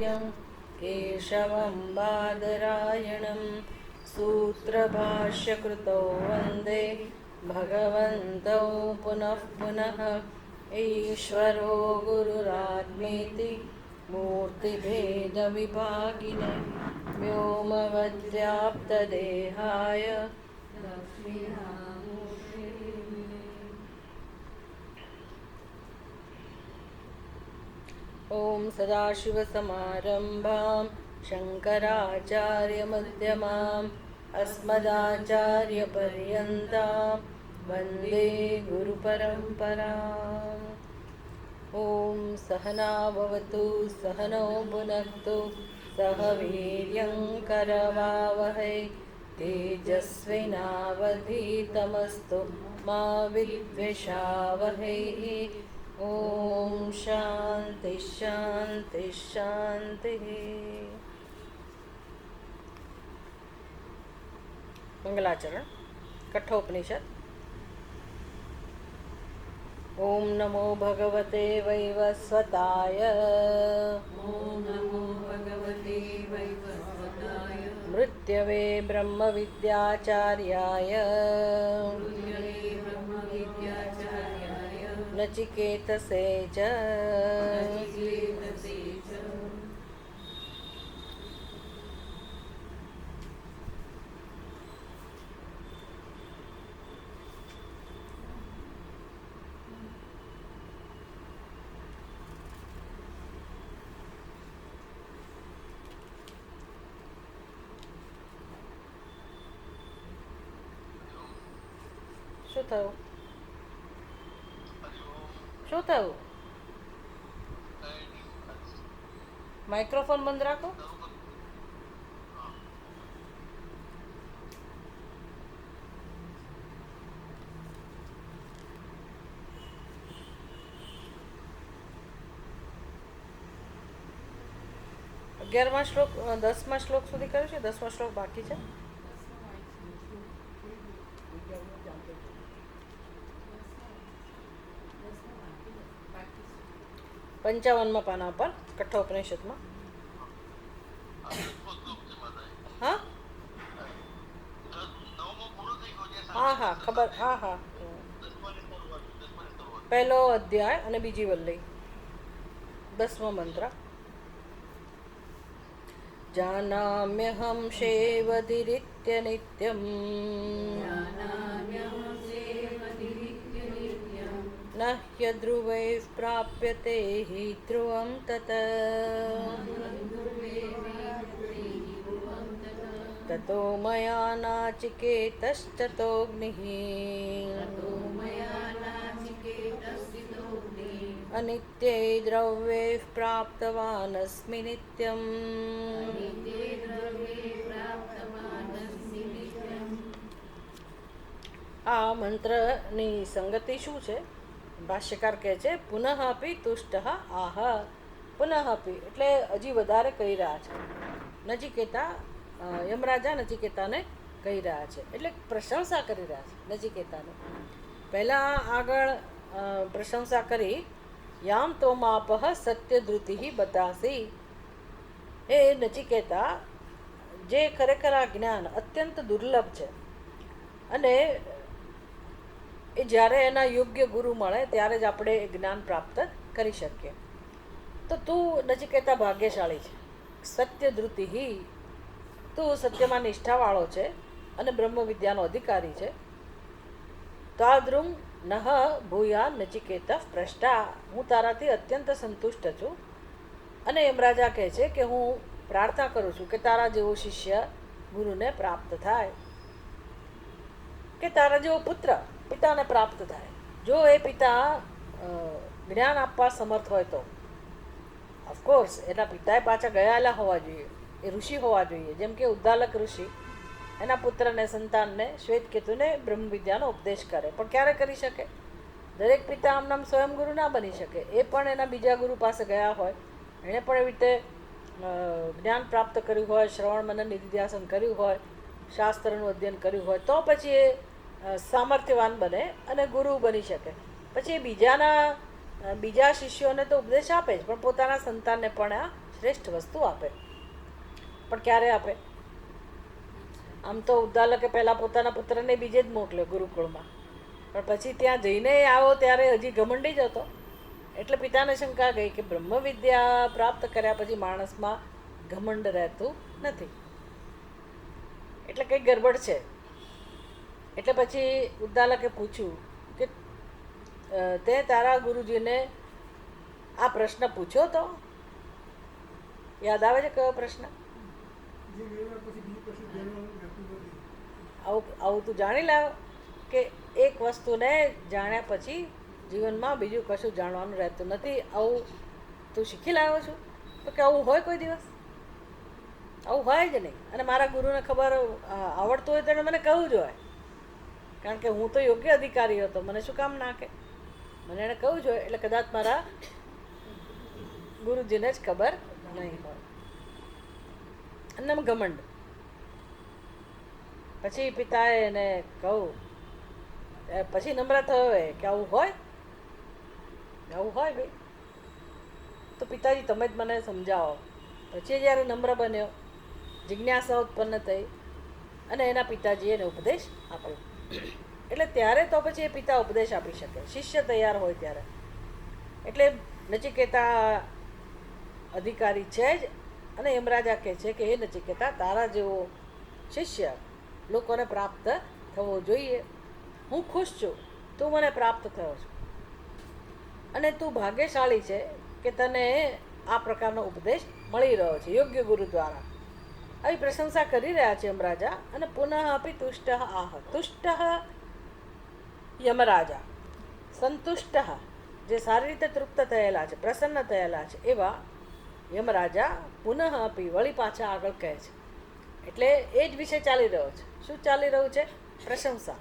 आचार्यं केशवं बादरायणं सूत्रभाष्यकृतौ वन्दे भगवन्तौ पुनः पुनः। ईश्वरो गुरुरात्मेति मूर्तिभेदविभागिने व्योमवद्व्याप्तदेहाय ॐ सदाशिवसमारम्भां शङ्कराचार्यमध्यमाम् अस्मदाचार्यपर्यन्तां वन्दे गुरुपरम्पराम्। ॐ सहना भवतु सहनौ भुनक्तु सह वीर्यं करवावहै तेजस्विनावधीतमस्तु मा विद्विषावहै। ओम शांति शांति शांति। मंगलाचरण कठोपनिषद। ओम नमो भगवते वैवस्वताय। ओम नमो भगवते वैवस्वताय। मृत्यवे ब्रह्म विद्याचार्याय। मृत्यवे ब्रह्म विद्याचार्याय। नचिकेतसे च। नचिकेतसे च। શું થયું? શું થયું? માઇક્રોફોન બંધ રાખો. અગિયારમાં શ્લોક 10મા શ્લોક સુધી કર્યું છે. 10મા શ્લોક બાકી છે. પંચાવનમાં પાના પર કઠોપનિષદમાં. હા હા હા ખબર. હા હા પહેલો અધ્યાય અને બીજી વલ્લી 10મો મંત્ર. જાનામ્યહં શેવધિરિત્ય નિત્યમ ન હ્યધ્રુવૈઃ પ્રાપ્યતે હિ ધ્રુવં તત તતો મયા નાચિકેતશ્ચતોऽગ્નિઃ અનિત્યૈ દ્રવ્યૈઃ પ્રાપ્તવાનસ્મિ નિત્યમ. આ મંત્રની સંગતિ શું છે? ભાષ્યકાર કહે છે પુનઃ અપી તુષ્ટ આહ. પુનઃ અપી એટલે હજી વધારે કહી રહ્યા છે. નચિકેતા યમરાજા નચિકેતાને કહી રહ્યા છે એટલે પ્રશંસા કરી રહ્યા છે નચિકેતાને. પહેલાં આગળ પ્રશંસા કરી યામ તો માપહ સત્યધૃતિ બતાસી. એ નચિકેતા જે ખરેખર આ જ્ઞાન અત્યંત દુર્લભ છે અને એ જ્યારે એના યોગ્ય ગુરુ મળે ત્યારે જ આપણે એ જ્ઞાન પ્રાપ્ત કરી શકીએ. તો તું નચિકેતા ભાગ્યશાળી છે. સત્યધૃતિ તું સત્યમાં નિષ્ઠાવાળો છે અને બ્રહ્મ વિદ્યાનો અધિકારી છે. તાદ્રુમ નહ ભૂયા નચિકેત પ્રષ્ટા. હું તારાથી અત્યંત સંતુષ્ટ છું અને યમરાજા કહે છે કે હું પ્રાર્થના કરું છું કે તારા જેવો શિષ્ય ગુરુને પ્રાપ્ત થાય કે તારા જેવો પુત્ર પિતાને પ્રાપ્ત થાય. જો એ પિતા જ્ઞાન આપવા સમર્થ હોય તો ઓફકોર્સ એના પિતાએ પાછા ગયેલા હોવા જોઈએ. એ ઋષિ હોવા જોઈએ. જેમ કે ઉદ્દાલક ઋષિ એના પુત્રને સંતાનને શ્વેતકેતુને બ્રહ્મ વિદ્યાનો ઉપદેશ કરે. પણ ક્યારે કરી શકે? દરેક પિતા આમ નામ સ્વયં ગુરુ ના બની શકે. એ પણ એના બીજા ગુરુ પાસે ગયા હોય, એણે પણ એવી રીતે જ્ઞાન પ્રાપ્ત કર્યું હોય, શ્રવણ મનન નિધિધ્યાસન કર્યું હોય, શાસ્ત્રનું અધ્યયન કર્યું હોય તો પછી એ સામર્થ્યવાન બને અને ગુરુ બની શકે. પછી એ બીજા શિષ્યોને તો ઉપદેશ આપે જ પણ પોતાના સંતાનને પણ આ શ્રેષ્ઠ વસ્તુ આપે. પણ ક્યારે આપે? આમ તો ઉદ્દાલકે પહેલાં પોતાના પુત્રને બીજે જ મોકલ્યો ગુરુકુળમાં, પણ પછી ત્યાં જઈને આવ્યો ત્યારે હજી ઘમંડી જ હતો. એટલે પિતાને શંકા ગઈ કે બ્રહ્મ વિદ્યા પ્રાપ્ત કર્યા પછી માણસમાં ઘમંડ રહેતું નથી, એટલે કંઈક ગરબડ છે. એટલે પછી ઉદ્દાલકે પૂછ્યું કે તે તારા ગુરુજીને આ પ્રશ્ન પૂછ્યો તો? યાદ આવે છે કયો પ્રશ્ન? આવું તું જાણી લાવ કે એક વસ્તુને જાણ્યા પછી જીવનમાં બીજું કશું જાણવાનું રહેતું નથી, આવું તું શીખી લાવ્યો છું? તો કે આવું હોય કોઈ દિવસ? આવું હોય જ નહીં. અને મારા ગુરુને ખબર આવડતું હોય તો એને મને કહવું જોઈએ, કારણ કે હું તો યોગ્ય અધિકારી હતો, મને શું કામ નાખે? મને એને કહવું જોઈએ. એટલે કદાચ મારા ગુરુજીને જ ખબર નહીં હોય. અને ઘમંડ. પછી પિતાએ એને કહું, પછી નમ્ર થયો કે આવું હોય? આવું હોય ભાઈ? તો પિતાજી તમે જ મને સમજાવો. પછી જ્યારે નમ્ર બન્યો, જિજ્ઞાસા ઉત્પન્ન થઈ અને એના પિતાજીએ એને ઉપદેશ આપ્યો. એટલે ત્યારે તો પછી એ પિતા ઉપદેશ આપી શકે, શિષ્ય તૈયાર હોય ત્યારે. એટલે નચિકેતા અધિકારી છે જ. અને યમરાજા કહે છે કે હે નચિકેતા, તારા જેવો શિષ્ય લોકોને પ્રાપ્ત થવો જોઈએ. હું ખુશ છું તું મને પ્રાપ્ત થયો છું, અને તું ભાગ્યશાળી છે કે તને આ પ્રકારનો ઉપદેશ મળી રહ્યો છે યોગ્ય ગુરુ દ્વારા. આવી પ્રશંસા કરી રહ્યા છે યમરાજા. અને પુનઃ અપી તુષ્ટ આહ. તુષ્ટ યમરાજા, સંતુષ્ટ, જે સારી રીતે તૃપ્ત થયેલા છે, પ્રસન્ન થયેલા છે, એવા યમરાજા પુનઃ અપી, વળી પાછા આગળ કહે છે. એટલે એ જ વિષય ચાલી રહ્યો છે. શું ચાલી રહ્યું છે? પ્રશંસા.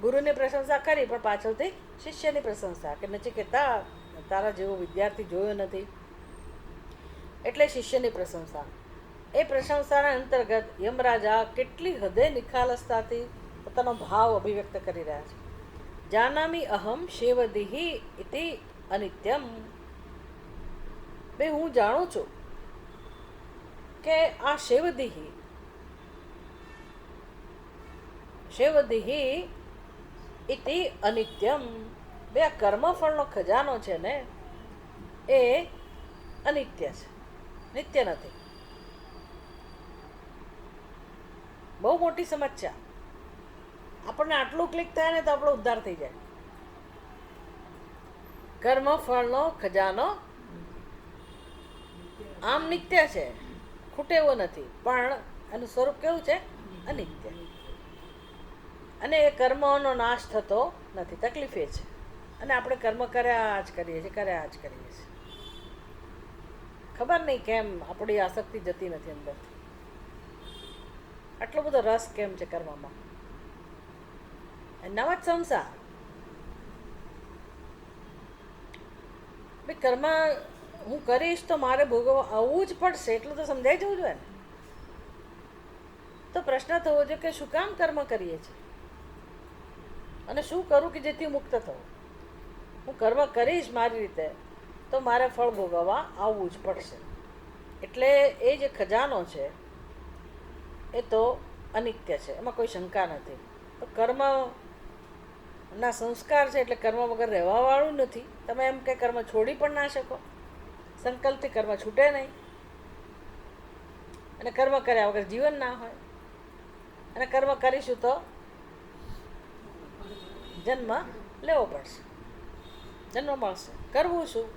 ગુરુની પ્રશંસા કરી, પણ પાછળથી શિષ્યની પ્રશંસા કે નચિકેતા તારા જેવો વિદ્યાર્થી જોયો નથી, એટલે શિષ્યની પ્રશંસા. એ પ્રશંસાના અંતર્ગત યમરાજા કેટલી હદે નિખાલસતાથી પોતાનો ભાવ અભિવ્યક્ત કરી રહ્યા છે. જાનામી અહમ શેવદિહી ઇતિ અનિત્યમ. બે હું જાણું છું કે આ શેવદિહી ઇતિ અનિત્યમ, બે આ કર્મફળનો ખજાનો છે ને એ અનિત્ય છે, નિત્ય નથી. બહુ મોટી સમસ્યા. આપણને આટલું ક્લિક થાય ને તો આપણો ઉદ્ધાર થઈ જાય. કર્મફળનો ખજાનો આમ નિત્ય છે, ખૂટે એવો નથી, પણ એનું સ્વરૂપ કેવું છે? અનિત્ય. અને એ કર્મનો નાશ થતો નથી. તકલીફ એ છે. અને આપણે કર્મ કર્યા જ કરીએ છીએ. ખબર નહીં કેમ આપણી આસક્તિ જતી નથી અંદરથી. આટલો બધો રસ કેમ છે કર્મમાં? નવા જ સંસાર. ભાઈ કર્મ હું કરીશ તો મારે ભોગવવા આવવું જ પડશે, એટલું તો સમજાઈ જવું જોઈએ ને. તો પ્રશ્ન થવો જોઈએ કે શું કામ કર્મ કરીએ છીએ અને શું કરું કે જેથી મુક્ત થવું. હું કર્મ કરીશ મારી રીતે તો મારે ફળ ભોગવવા આવવું જ પડશે. એટલે એ જે ખજાનો છે એ તો અનિત્ય છે, એમાં કોઈ શંકા નથી. તો કર્મના સંસ્કાર છે, એટલે કર્મ વગર રહેવાવાળું નથી. તમે એમ કે કર્મ છોડી પણ ના શકો. સંકલ્પથી કર્મ છૂટે નહીં, અને કર્મ કર્યા વગર જીવન ના હોય. અને કર્મ કરીશું તો જન્મ લેવો પડશે, જન્મ મળશે. કરવું શું?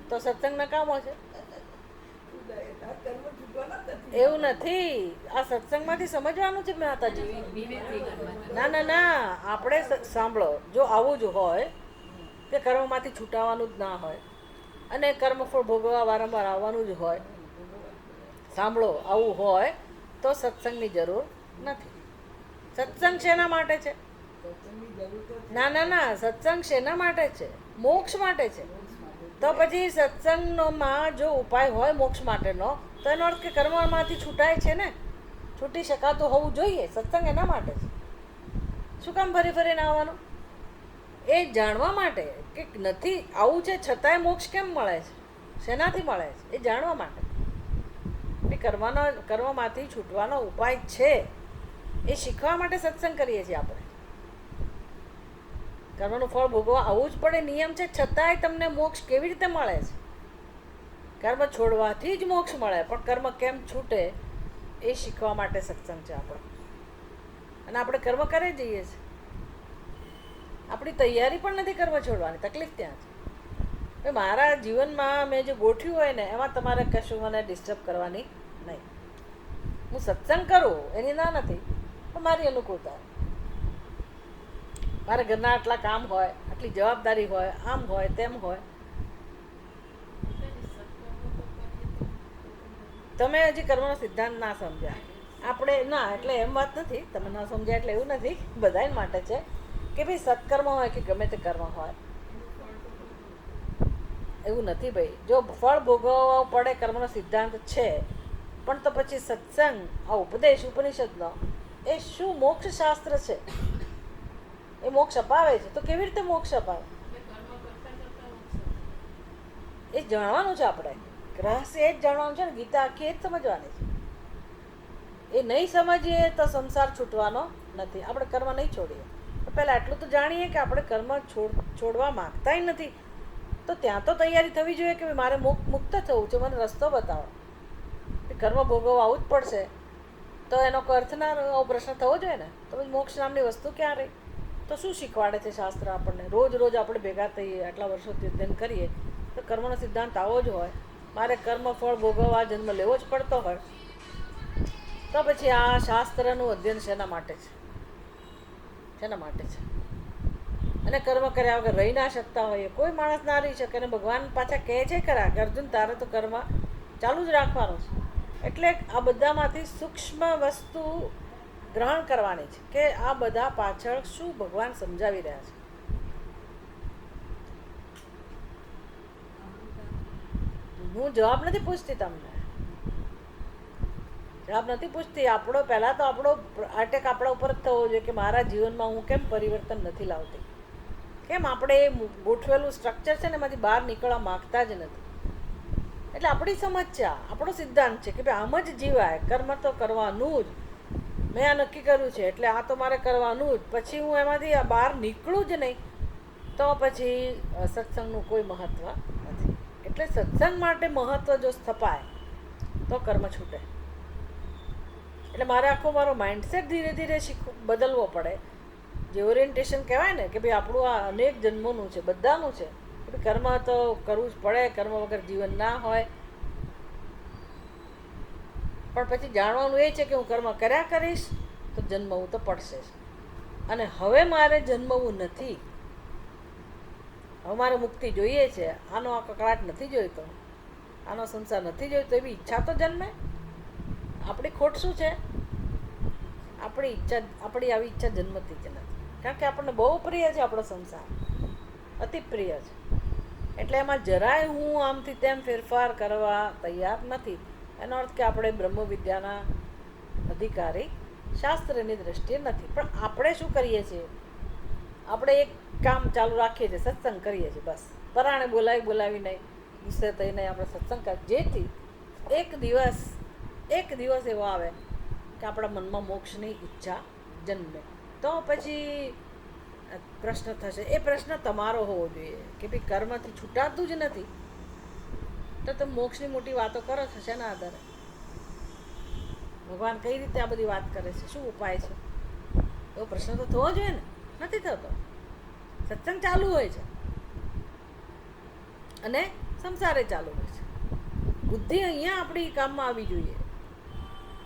તો સત્સંગ નકામો છે એવું નથી. આ સત્સંગમાંથી સમજવાનું છે માતાજી. ના, આપણે સાંભળો, જો આવું જ હોય કે કર્મમાંથી છૂટાવાનું જ ના હોય અને કર્મફળ ભોગવવા વારંવાર આવવાનું જ હોય, સાંભળો, આવું હોય તો સત્સંગની જરૂર નથી. સત્સંગ શેના માટે છે? ના, સત્સંગ શેના માટે છે? મોક્ષ માટે છે. તો પછી સત્સંગમાં જો ઉપાય હોય મોક્ષ માટેનો, તો એનો અર્થ કે કર્મમાંથી છૂટાય છે ને, છૂટી શકાતું હોવું જોઈએ. સત્સંગ એના માટે છે. શું કામ ફરીને આવવાનું? એ જાણવા માટે કે નથી આવું છે છતાંય મોક્ષ કેમ મળે છે, શેનાથી મળે છે, એ જાણવા માટે એ કર્મમાંથી છૂટવાનો ઉપાય છે એ શીખવા માટે સત્સંગ કરીએ છીએ આપણે. કર્મનું ફળ ભોગવવા આવવું જ પડે, નિયમ છે, છતાંય તમને મોક્ષ કેવી રીતે મળે છે? કર્મ છોડવાથી જ મોક્ષ મળે, પણ કર્મ કેમ છૂટે એ શીખવા માટે સત્સંગ છે આપણો. અને આપણે કર્મ કરે જઈએ છીએ, આપણી તૈયારી પણ નથી કર્મ છોડવાની. તકલીફ ત્યાં છે. મારા જીવનમાં મેં જે ગોઠવ્યું હોય ને એમાં તમારે કશું મને ડિસ્ટર્બ કરવાની નહીં. હું સત્સંગ કરું એની ના નથી, પણ મારી અનુકૂળતા. મારા ઘરના આટલા કામ હોય, આટલી જવાબદારી હોય, આમ હોય તેમ હોય. તમે હજી કર્મનો સિદ્ધાંત ના સમજ્યા. આપણે ના એટલે એમ વાત નથી, તમે ના સમજ્યા એટલે એવું નથી, બધા માટે છે કે ભાઈ સત્કર્મ હોય કે ગમે તે કર્મ હોય એવું નથી ભાઈ. જો ફળ ભોગવવો પડે કર્મનો સિદ્ધાંત છે, પણ તો પછી સત્સંગ આ ઉપદેશ ઉપનિષદનો એ શું મોક્ષ શાસ્ત્ર છે? એ મોક્ષ અપાવે છે તો કેવી રીતે મોક્ષ અપાવે એ જાણવાનું છે આપણે. રહસ્ય એ જ જાણવાનું છે ને, ગીતા આખી એ જ સમજવાની છે. એ નહીં સમજીએ તો સંસાર છૂટવાનો નથી. આપણે કર્મ નહીં છોડીએ. પહેલાં આટલું તો જાણીએ કે આપણે કર્મ છોડવા માગતા નથી, તો ત્યાં તો તૈયારી થવી જોઈએ કે મારે મુક્ત થવું છે, મને રસ્તો બતાવો. કર્મ ભોગવવા આવવું જ પડશે તો એનો અર્થ ના પ્રશ્ન થવો જોઈએ ને. તો પછી મોક્ષ નામની વસ્તુ ક્યાં રહી? તો શું શીખવાડે છે શાસ્ત્ર આપણને? રોજ રોજ આપણે ભેગા થઈએ, આટલા વર્ષોથી અધ્યયન કરીએ તો કર્મનો સિદ્ધાંત આવો જ હોય. મારે કર્મ ફળ ભોગવવા જન્મ લેવો જ પડતો હોય તો પછી આ શાસ્ત્રનું અધ્યયન શેના માટે છે? શેના માટે છે? અને કર્મ કર્યા વગર રહી ના શકતા હોઈએ. કોઈ માણસ ના રહી શકે. અને ભગવાન પાછા કહે છે ખરા કે અર્જુન તારે તો કર્મ ચાલુ જ રાખવાનું છે. એટલે આ બધામાંથી સૂક્ષ્મ વસ્તુ ગ્રહણ કરવાની છે કે આ બધા પાછળ શું ભગવાન સમજાવી રહ્યા છે. હું જવાબ નથી પૂછતી તમને, જવાબ નથી પૂછતી. આપણો પહેલાં તો આપણો અટેક આપણા ઉપર જ થવો જોઈએ કે મારા જીવનમાં હું કેમ પરિવર્તન નથી લાવતી, કેમ આપણે એ ગોઠવેલું સ્ટ્રક્ચર છે ને એમાંથી બહાર નીકળવા માગતા જ નથી. એટલે આપણી સમજ છે, આપણો સિદ્ધાંત છે કે ભાઈ આમ જ જીવાય, કર્મ તો કરવાનું જ. મેં આ નક્કી કર્યું છે એટલે આ તો મારે કરવાનું જ. પછી હું એમાંથી બહાર નીકળું જ નહીં તો પછી સત્સંગનું કોઈ મહત્ત્વ નથી. એટલે સત્સંગ માટે મહત્ત્વ જો સ્થપાય તો કર્મ છૂટે. એટલે મારે આખો મારો માઇન્ડસેટ ધીરે ધીરે બદલવો પડે. જે ઓરિએન્ટેશન કહેવાય ને કે ભાઈ આપણું આ અનેક જન્મોનું છે, બધાનું છે કે ભાઈ કર્મ તો કરવું જ પડે, કર્મ વગર જીવન ના હોય. પણ પછી જાણવાનું એ છે કે હું કર્મ કર્યા કરીશ તો જન્મવું તો પડશે જ. અને હવે મારે જન્મવું નથી, હવે મારે મુક્તિ જોઈએ છે, આનો આ કકળાટ નથી જોઈતો, આનો સંસાર નથી જોઈતો, એવી ઈચ્છા તો જન્મે. આપણી ખોટ શું છે? આપણી આવી ઈચ્છા જન્મતી જ નથી. કારણ કે આપણને બહુ પ્રિય છે આપણો સંસાર, અતિ પ્રિય છે. એટલે એમાં જરાય હું આમથી તેમ ફેરફાર કરવા તૈયાર નથી. એનો અર્થ કે આપણે બ્રહ્મ વિદ્યાના અધિકારી શાસ્ત્રની દ્રષ્ટિએ નથી. પણ આપણે શું કરીએ છીએ? આપણે એક કામ ચાલુ રાખીએ છીએ, સત્સંગ કરીએ છીએ. બસ પરાણે બોલાવી નહીં, ગુસ્સે થઈને આપણે સત્સંગ કરીએ, જેથી એક દિવસ એવો આવે કે આપણા મનમાં મોક્ષની ઈચ્છા જન્મે. તો પછી પ્રશ્ન થશે. એ પ્રશ્ન તમારો હોવો જોઈએ કે ભાઈ કર્મથી છૂટાતું જ નથી તો તમે મોક્ષની મોટી વાતો કરો છો શેના આધારે? ભગવાન કઈ રીતે આ બધી વાત કરે છે? શું ઉપાય છે? એવો પ્રશ્ન તો થવો જોઈએ ને. નથી થતો. સત્સંગ ચાલુ હોય છે અને સંસારે ચાલુ હોય છે. બુદ્ધિ અહીંયા આપણી કામમાં આવી જોઈએ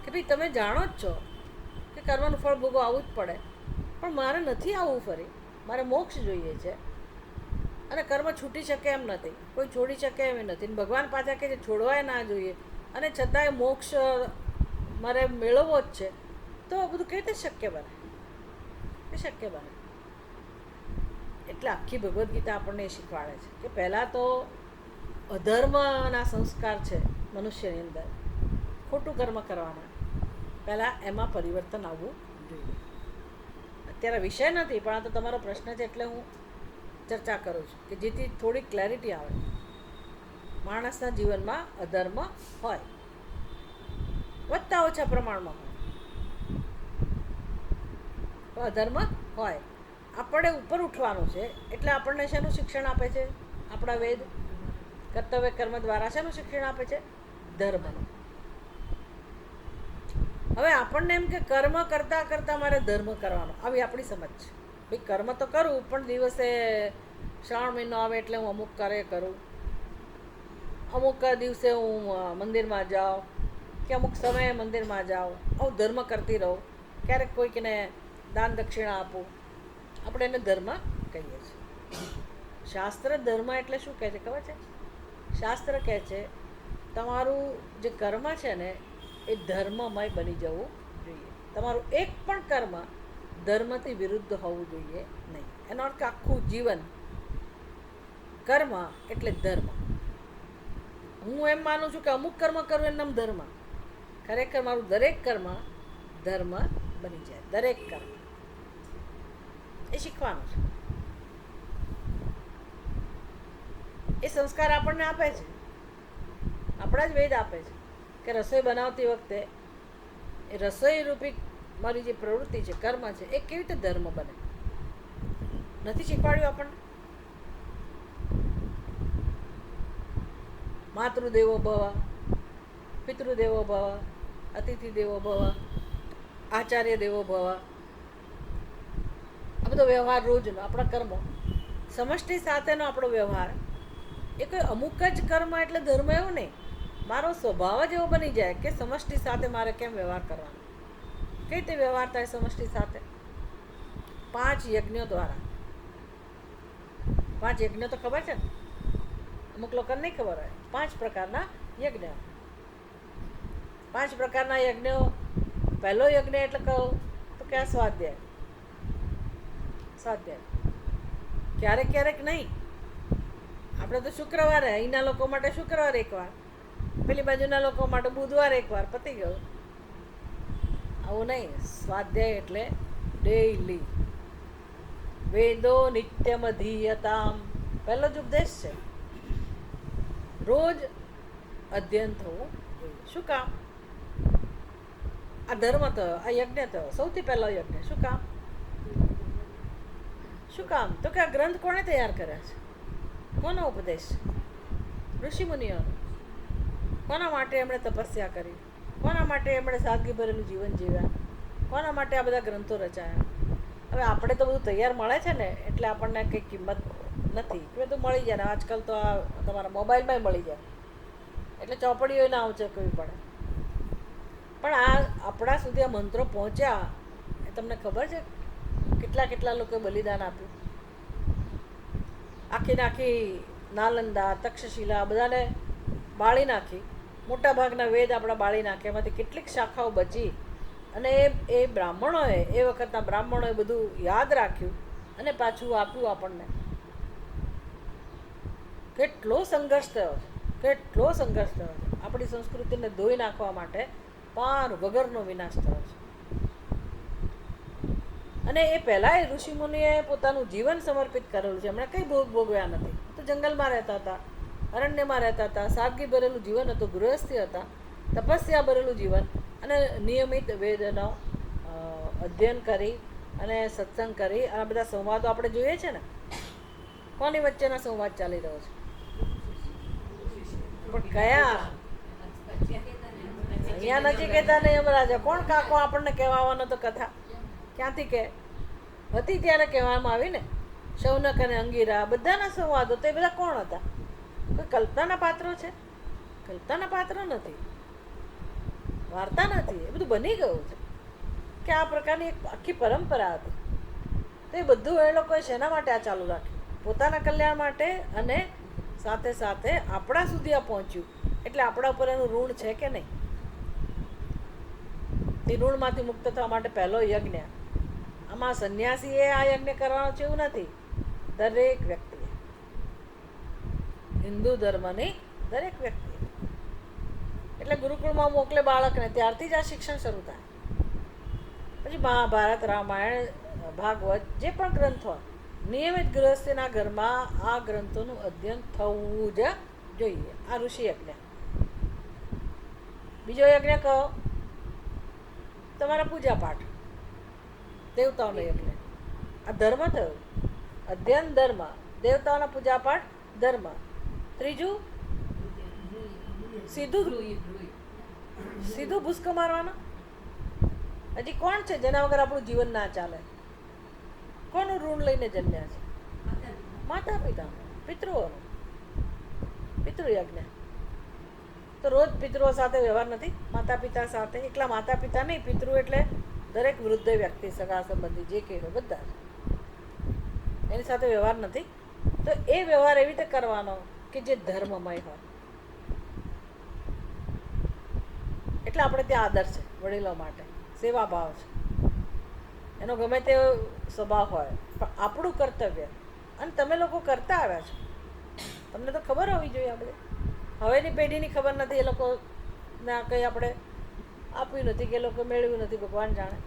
કે ભાઈ તમે જાણો જ છો કે કર્મનું ફળ ભોગવવું આવવું જ પડે, પણ મારે નથી આવવું ફરી, મારે મોક્ષ જોઈએ છે. અને કર્મ છૂટી શકે એમ નથી, કોઈ છોડી શકે એમ નથી. ભગવાન પાછા કહે છે છોડવાય ના જોઈએ, અને છતાંય મોક્ષ મારે મેળવવો જ છે. તો આ બધું કઈ રીતે શક્ય બને? એ શક્ય બને. એટલે આખી ભગવદ્ ગીતા આપણને એ શીખવાડે છે કે પહેલાં તો અધર્મના સંસ્કાર છે મનુષ્યની અંદર, ખોટું કર્મ કરવાના, પહેલાં એમાં પરિવર્તન આવવું જોઈએ. અત્યારે વિષય નથી પણ આ તો તમારો પ્રશ્ન છે એટલે હું ચર્ચા કરું છું કે જેથી થોડી ક્લેરિટી આવે. માણસના જીવનમાં અધર્મ હોય, વધતા ઓછા પ્રમાણમાં હોય, અધર્મ હોય. આપણે ઉપર ઉઠવાનું છે એટલે આપણને શેનું શિક્ષણ આપે છે? આપણા વેદ કર્તવ્ય કર્મ દ્વારા શેનું શિક્ષણ આપે છે? ધર્મનું. હવે આપણને એમ કે કર્મ કરતાં કરતાં મારે ધર્મ કરવાનો, આવી આપણી સમજ છે. ભાઈ કર્મ તો કરું, પણ દિવસે શ્રાવણ મહિનો આવે એટલે હું અમુક કાર્ય કરું, અમુક દિવસે હું મંદિરમાં જાઉં કે અમુક સમયે મંદિરમાં જાઉં, હું ધર્મ કરતી રહું, ક્યારેક કોઈકને દાન દક્ષિણા આપું, આપણે એને ધર્મ કહીએ છીએ. શાસ્ત્ર ધર્મ એટલે શું કહે છે ખબર છે? શાસ્ત્ર કહે છે તમારું જે કર્મ છે ને એ ધર્મમય બની જવું જોઈએ. તમારું એક પણ કર્મ ધર્મથી વિરુદ્ધ હોવું જોઈએ નહીં. એનો અર્થ આખું જીવન કર્મ એટલે ધર્મ. હું એમ માનું છું કે અમુક કર્મ કરું એનું નામ ધર્મ. ખરેખર મારું દરેક કર્મ ધર્મ બની જાય. દરેક કર્મ એ શીખવાનું છે. એ સંસ્કાર આપણને આપે છે, આપણા જ વેદ આપે છે કે રસોઈ બનાવતી વખતે એ રસોઈ રૂપી મારી જે પ્રવૃત્તિ છે, કર્મ છે, એ કેવી રીતે ધર્મ બને. નથી શીખવાડ્યું આપણને? માતૃદેવો ભવ, પિતૃદેવો ભવ, અતિથિ દેવો ભવ, આચાર્ય દેવો ભવ. આ બધો વ્યવહાર રોજનો આપણા કર્મો, સમષ્ટિ સાથેનો આપણો વ્યવહાર, એ કોઈ અમુક જ કર્મ એટલે ધર્મ એવું નહીં. મારો સ્વભાવ જ એવો બની જાય કે સમષ્ટિ સાથે મારે કેમ વ્યવહાર કરવાનો. કઈ રીતે વ્યવહાર થાય સમષ્ટિ સાથે? 5 યજ્ઞો દ્વારા. 5 યજ્ઞો તો ખબર છે ને? અમુક લોકોને નહીં ખબર હોય. 5 પ્રકારના યજ્ઞ. 5 પ્રકારના યજ્ઞો. પહેલો યજ્ઞ એટલે કહું તો કે આ સ્વાધ્યાય. સ્વાધ્યાય ક્યારેક ક્યારેક નહીં. આપણે તો શુક્રવારે, અહીંના લોકો માટે શુક્રવાર એકવાર, પેલી બાજુના લોકો માટે બુધવાર એકવાર, પતી ગયું. આવું નહીં. સ્વાધ્યાય એટલે ડેઈલી. વેદો નિત્યમ અધીયતામ, પહેલો જ ઉપદેશ છે. રોજ અધ્યયન થવું જોઈએ. શું કામ? આ ધર્મ થયો, આ યજ્ઞ થયો, સૌથી પહેલો યજ્ઞ. શું કામ? શું કામ? તો કે આ ગ્રંથ કોણે તૈયાર કર્યા છે? કોનો ઉપદેશ? ઋષિમુનિઓનો. કોના માટે એમણે તપસ્યા કરી? કોના માટે એમણે સાદગી ભરેલું જીવન જીવ્યા? કોના માટે આ બધા ગ્રંથો રચાયા? હવે આપણે તો બધું તૈયાર મળે છે ને એટલે આપણને કંઈ કિંમત નથી. બધું મળી જાય ને. આજકાલ તો આ તમારા મોબાઈલમાં મળી જાય એટલે ચોપડીઓ ના ઉંચકવી પડે. પણ આ આપણા સુધી આ મંત્રો પહોંચ્યા એ તમને ખબર છે કેટલા કેટલા લોકોએ બલિદાન આપ્યું? આખી નાલંદા, તક્ષશિલા બધાને બાળી નાખી. મોટા ભાગના વેદ આપણા બાળી નાખ્યા. એમાંથી કેટલીક શાખાઓ બચી અને એ બ્રાહ્મણોએ, એ વખતના બ્રાહ્મણોએ બધું યાદ રાખ્યું અને પાછું આપ્યું આપણને. કેટલો સંઘર્ષ થયો છે, કેટલો સંઘર્ષ થયો છે. આપણી સંસ્કૃતિને ધોઈ નાખવા માટે પાર વગરનો વિનાશ થયો છે. અને એ પહેલાં એ ઋષિમુનિએ પોતાનું જીવન સમર્પિત કરેલું છે. એમણે કંઈ ભોગ ભોગવ્યા નથી. તો જંગલમાં રહેતા હતા, અરણ્યમાં રહેતા હતા, સાદગી ભરેલું જીવન હતું, ગૃહસ્થી હતા, તપસ્યા ભરેલું જીવન, અને નિયમિત વેદનો અધ્યયન કરી અને સત્સંગ કરી. આ બધા સંવાદો આપણે જોઈએ છે ને. કોની વચ્ચેના સંવાદ ચાલી રહ્યો છે? પણ કયા? અહીંયા નથી કહેતા ને યમરાજા. કોણ કાકો આપણને કહેવાનો તો કથા? ક્યાંથી કે હતી ત્યારે કહેવામાં આવી ને. શૌનક અને અંગીરા બધાના સંવાદો. તો એ બધા કોણ હતા? કોઈ કલ્પનાના પાત્રો છે? કલ્પનાના પાત્રો નથી, વાર્તા નથી. એ બધું બની ગયું છે કે આ પ્રકારની એક આખી પરંપરા હતી. તો એ બધું એ લોકોએ શેના માટે આ ચાલુ રાખ્યું? પોતાના કલ્યાણ માટે. અને સાથે સાથે આપણા સુધી આ પહોંચ્યું એટલે આપણા ઉપર એનું ઋણ છે કે નહીં? એ ઋણમાંથી મુક્ત થવા માટે પહેલો યજ્ઞ. આમાં સંન્યાસીએ આ યજ્ઞ કરવાનો છે એવું નથી. દરેક વ્યક્તિએ, હિન્દુ ધર્મની દરેક વ્યક્તિ. એટલે ગુરુકુળમાં મોકલે બાળકને, ત્યારથી જ આ શિક્ષણ શરૂ થાય. પછી મહાભારત, રામાયણ, ભાગવત જે પણ ગ્રંથ હોય નિયમિત ગૃહસ્થીના ઘરમાં આ ગ્રંથોનું અધ્યયન થવું જ જોઈએ. આ ઋષિ યજ્ઞ. બીજો યજ્ઞ કહો, તમારા પૂજા પાઠ, દેવતાઓનો યજ્ઞ. આ ધર્મ થયું. અધ્યયન ધર્મ, દેવતાઓના પૂજા પાઠ ધર્મ. ત્રીજું સીધું સીધું ભૂસકો મારવાનો. હજી કોણ છે જેના વગર આપણું જીવન ના ચાલે? કોનું ઋણ લઈને જન્મ્યા છે? માતા પિતા, પિતૃઓનું. પિતૃયજ્ઞ. તો રોજ પિતૃઓ સાથે વ્યવહાર નથી? માતા પિતા સાથે, એકલા માતા પિતા નહીં, પિતૃ એટલે દરેક વૃદ્ધ વ્યક્તિ, સગા સંબંધી જે કંઈ હોય બધા જ, એની સાથે વ્યવહાર નથી. તો એ વ્યવહાર એવી રીતે કરવાનો કે જે ધર્મમય હોય. એટલે આપણે ત્યાં આદર છે વડીલો માટે, સેવા ભાવ છે, એનો ગમે તે સ્વભાવ હોય, પણ આપણું કર્તવ્ય. અને તમે લોકો કરતા આવ્યા છો, તમને તો ખબર હોવી જોઈએ. આપણે હવેની પેઢીની ખબર નથી, એ લોકોને કંઈ આપણે આપ્યું નથી કે એ લોકો મેળવ્યું નથી, ભગવાન જાણે.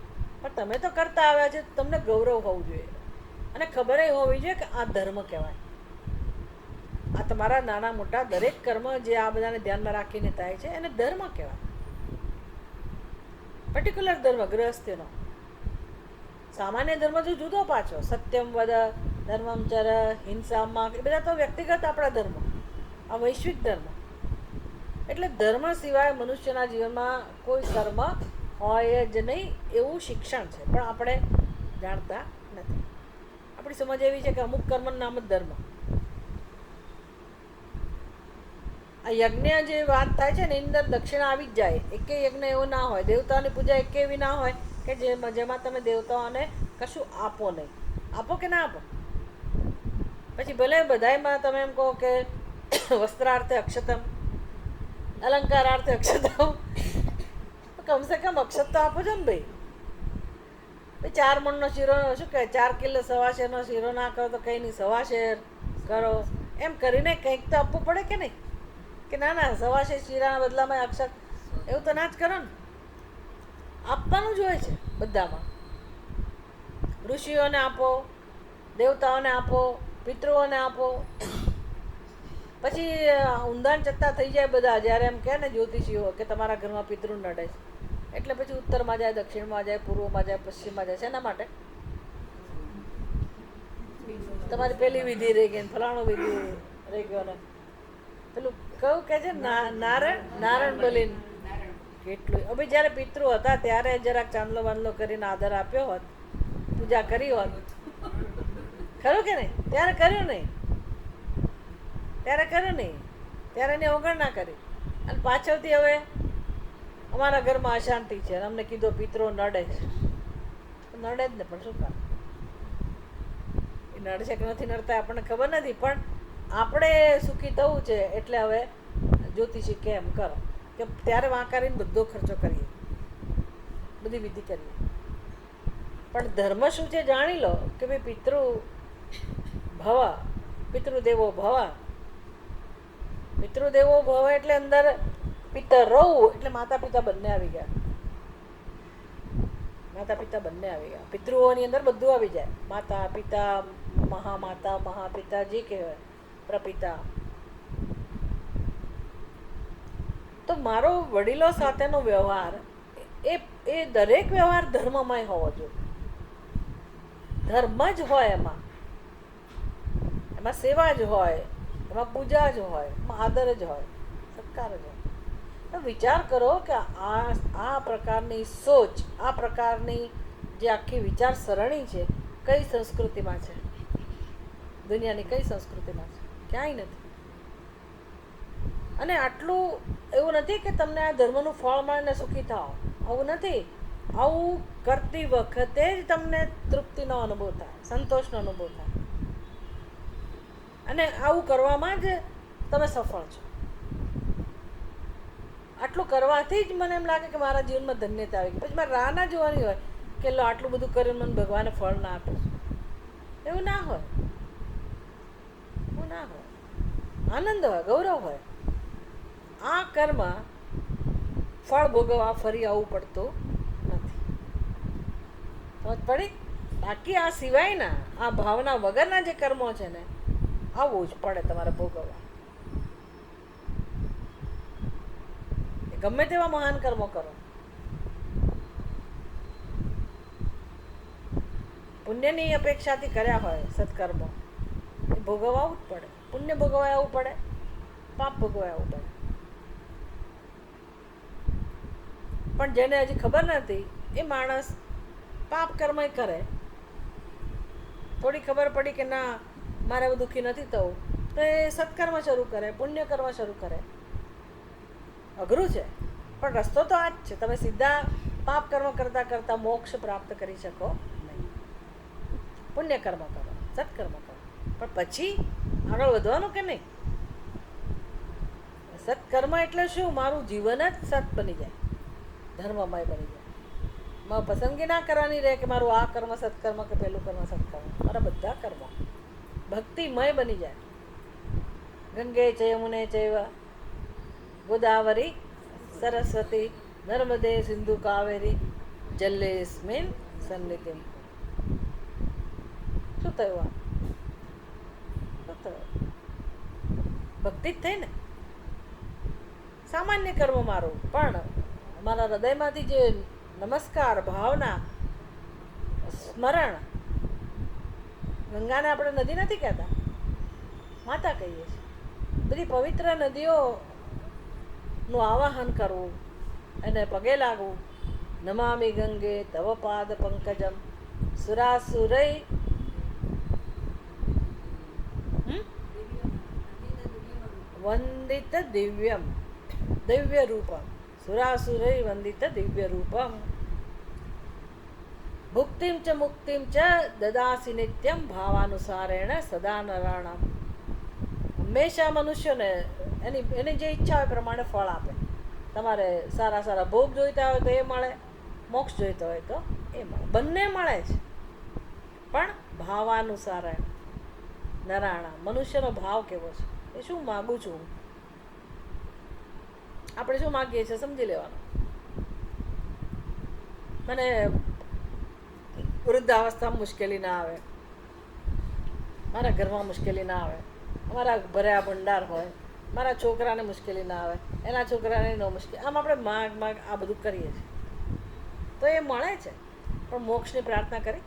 પણ તમે તો કરતા આવ્યા છે, તમને ગૌરવ હોવું જોઈએ અને ખબર એ હોવી જોઈએ કે આ ધર્મ કહેવાય. આ તમારા નાના મોટા દરેક કર્મ જે આ બધાને ધ્યાનમાં રાખીને થાય છે એને ધર્મ કહેવાય. પર્ટિક્યુલર ધર્મ ગૃહસ્થીનો. સામાન્ય ધર્મ જો જુદો પાછો, સત્યમ વદ, ધર્મમ ચર, હિંસામાં, એ બધા તો વ્યક્તિગત આપણા ધર્મ. આ વૈશ્વિક ધર્મ. એટલે ધર્મ સિવાય મનુષ્યના જીવનમાં કોઈ કર્મ હોય જ નહીં એવું શિક્ષણ છે, પણ આપણે જાણતા નથી. આપણી સમજ એવી છે કે અમુક કર્મનું નામ જ ધર્મ. આ યજ્ઞ જે વાત થાય છે ને એની અંદર દક્ષિણા આવી જ જાય. એકે યજ્ઞ એવો ના હોય, દેવતાઓની પૂજા એકે એવી ના હોય કે જેમાં તમે દેવતાઓને કશું આપો નહીં. આપો કે ના આપો? પછી ભલે બધામાં તમે એમ કહો કે વસ્ત્રાર્થે અક્ષતમ, અલંકારાર્થે અક્ષતમ, કમસે કમ અક્ષત તો આપો છો ને ભાઈ. 4 મણનો શીરો, શું કહે, 4 કિલો સવાશેરનો શીરો ના કરો તો કંઈ નહીં, સવાશેર કરો એમ કરીને કંઈક તો આપવું પડે કે નહીં? કે ના ના સવાશેર શીરાના બદલામાં અક્ષત, એવું તો ના જ કરો ને. આપવાનું જ હોય છે બધામાં. ઋષિઓને આપો, દેવતાઓને આપો, પિતૃઓને આપો. પછી ઊંધાણ ચત્તા થઈ જાય બધા, જ્યારે એમ કહે ને જ્યોતિષીઓ કે તમારા ઘરમાં પિતૃ નડે છે, એટલે પછી ઉત્તરમાં જાય, દક્ષિણમાં જાય, પૂર્વમાં જાય, પશ્ચિમમાં જાય. શેના માટે? તમારી પેલી વિધિ રહી ગઈ, ફલાણો વિધિ રહી ગયો ને પેલું કહું કે છે નારાયણ બલીન કેટલું. હવે જ્યારે પિતૃ હતા ત્યારે જરાક ચાંદલો બાંદલો કરીને આદર આપ્યો હોત, પૂજા કરી હોત, ખરું કે નહીં? ત્યારે કર્યું નહીં, ત્યારે એની અવગણના કરી. અને પાછળથી હવે અમારા ઘરમાં અશાંતિ છે અને અમને કીધો પિતરો નડે છે. નડે જ ને, પણ શું કામ? એ નડે છે કે નથી નડતા આપણને ખબર નથી, પણ આપણે સુખી થવું છે એટલે હવે જ્યોતિષી કેમ કરો કે ત્યારે વાંકારીને બધો ખર્ચો કરીએ, બધી વિધિ કરીએ. પણ ધર્મ શું છે જાણી લો કે ભાઈ પિતૃ ભવ, પિતૃદેવો ભવ. પિતૃદેવો ભવ એટલે અંદર પિતર રહું એટલે માતા પિતા બંને આવી ગયા. માતા પિતા બંને આવી ગયા. પિતૃઓની અંદર બધું આવી જાય. માતા પિતા, મહામાતા, મહાપિતા જે કહેવાય, પ્રપિતા. તો મારો વડીલો સાથેનો વ્યવહાર એ દરેક વ્યવહાર ધર્મમય હોવો જોઈએ. ધર્મ જ હોય, એમાં સેવા જ હોય, એમાં પૂજા જ હોય, એમાં આદર જ હોય, સત્કાર જ હોય. તો વિચાર કરો કે આ પ્રકારની સોચ, આ પ્રકારની જે આખી વિચાર સરણી છે કઈ સંસ્કૃતિમાં છે? દુનિયાની કઈ સંસ્કૃતિમાં છે? ક્યાંય નથી. અને આટલું એવું નથી કે તમને આ ધર્મનું ફળ મળીને સુખી થાઓ, આવું નથી. આવું કરતી વખતે જ તમને તૃપ્તિનો અનુભવ થાય, સંતોષનો અનુભવ થાય, અને આવું કરવામાં જ તમે સફળ છો. આટલું કરવાથી જ મને એમ લાગે કે મારા જીવનમાં ધન્યતા આવી ગઈ. પછી મારે રાહ ના જોવાની હોય કે લો આટલું બધું કર્યું મને ભગવાને ફળ ના આપ્યું. એવું ના હોય, એવું ના હોય. આનંદ હોય, ગૌરવ હોય. આ કર્મ ફળ ભોગવવા ફરી આવવું પડતું નથી. સમજ પડી? બાકી આ સિવાયના આ ભાવના વગરના જે કર્મો છે ને આવવું જ પડે તમારે ભોગવવા. ગમે તેવા મહાન કર્મો કરો, પુણ્યની અપેક્ષાથી કર્યા હોય સત્કર્મો એ ભોગવવા આવવું જ પડે. પુણ્ય ભોગવવા આવવું પડે, પાપ ભોગવવા આવવું પડે. પણ જેને હજી ખબર નથી એ માણસ પાપ કર્મ કરે. થોડી ખબર પડી કે ના મારે હવે દુઃખી નથી થવું તો એ સત્કર્મ શરૂ કરે, પુણ્ય કર્મ શરૂ કરે. અઘરું છે પણ રસ્તો તો આ જ છે. તમે સીધા પાપ કર્મ કરતાં કરતાં મોક્ષ પ્રાપ્ત કરી શકો નહીં. પુણ્ય કર્મ કરો, સત્કર્મ કરો, પણ પછી આગળ વધવાનું કે નહીં. સત્કર્મ એટલે શું? મારું જીવન જ સત બની જાય, ધર્મમય બની જાય. મારે પસંદગી ના કરવાની રહે કે મારું આ કર્મ સત્કર્મ કે પેલું કર્મ સત્કર્મ. મારા બધા કર્મો ભક્તિમય બની જાય. ગંગે ચ યમુને ચૈવ ગોદાવરી સરસ્વતી નર્મદે સિંધુ કાવેરી જલેસ્મિન સન્નિધિમ. શું થયું? શું થયું? ભક્તિ જ થઈ ને. સામાન્ય કર્મ મારું, પણ મારા હૃદયમાંથી જે નમસ્કાર ભાવના સ્મરણ, ગંગાને આપણે નદી નથી કહેતા, માતા કહીએ છીએ. બધી પવિત્ર નદીઓનું આવાહન કરવું, એને પગે લાગવું. નમામિ ગંગે તવ પાદ પંકજમ સુરાસુરૈ વંદિત દિવ્યમ દિવ્ય રૂપમ સુરાસુરૈ વંદિત દિવ્ય રૂપમ ભુક્તિમ ચ મુક્તિમ ચ દદાસી નિત્યમ ભાવાનુસારેણ સદા નરાણામ. હંમેશા મનુષ્યને એની જે ઈચ્છા હોય પ્રમાણે ફળ આપે. તમારે સારા સારા ભોગ જોઈતા હોય તો એ મળે, મોક્ષ જોઈતો હોય તો એ મળે, બંને મળે છે. પણ ભાવાનુસારેણ નરાણામ. મનુષ્યનો ભાવ કેવો છે, એ શું માગું છું, આપણે શું માગીએ છીએ સમજી લેવાનું. મને વૃદ્ધાવસ્થામાં મુશ્કેલી ના આવે, મારા ઘરમાં મુશ્કેલી ના આવે, અમારા ભર્યા ભંડાર હોય, મારા છોકરાને મુશ્કેલી ના આવે, એના છોકરાને ન મુશ્કેલી. આમ આપણે માગ આ બધું કરીએ છીએ તો એ મળે છે. પણ મોક્ષની પ્રાર્થના કરી,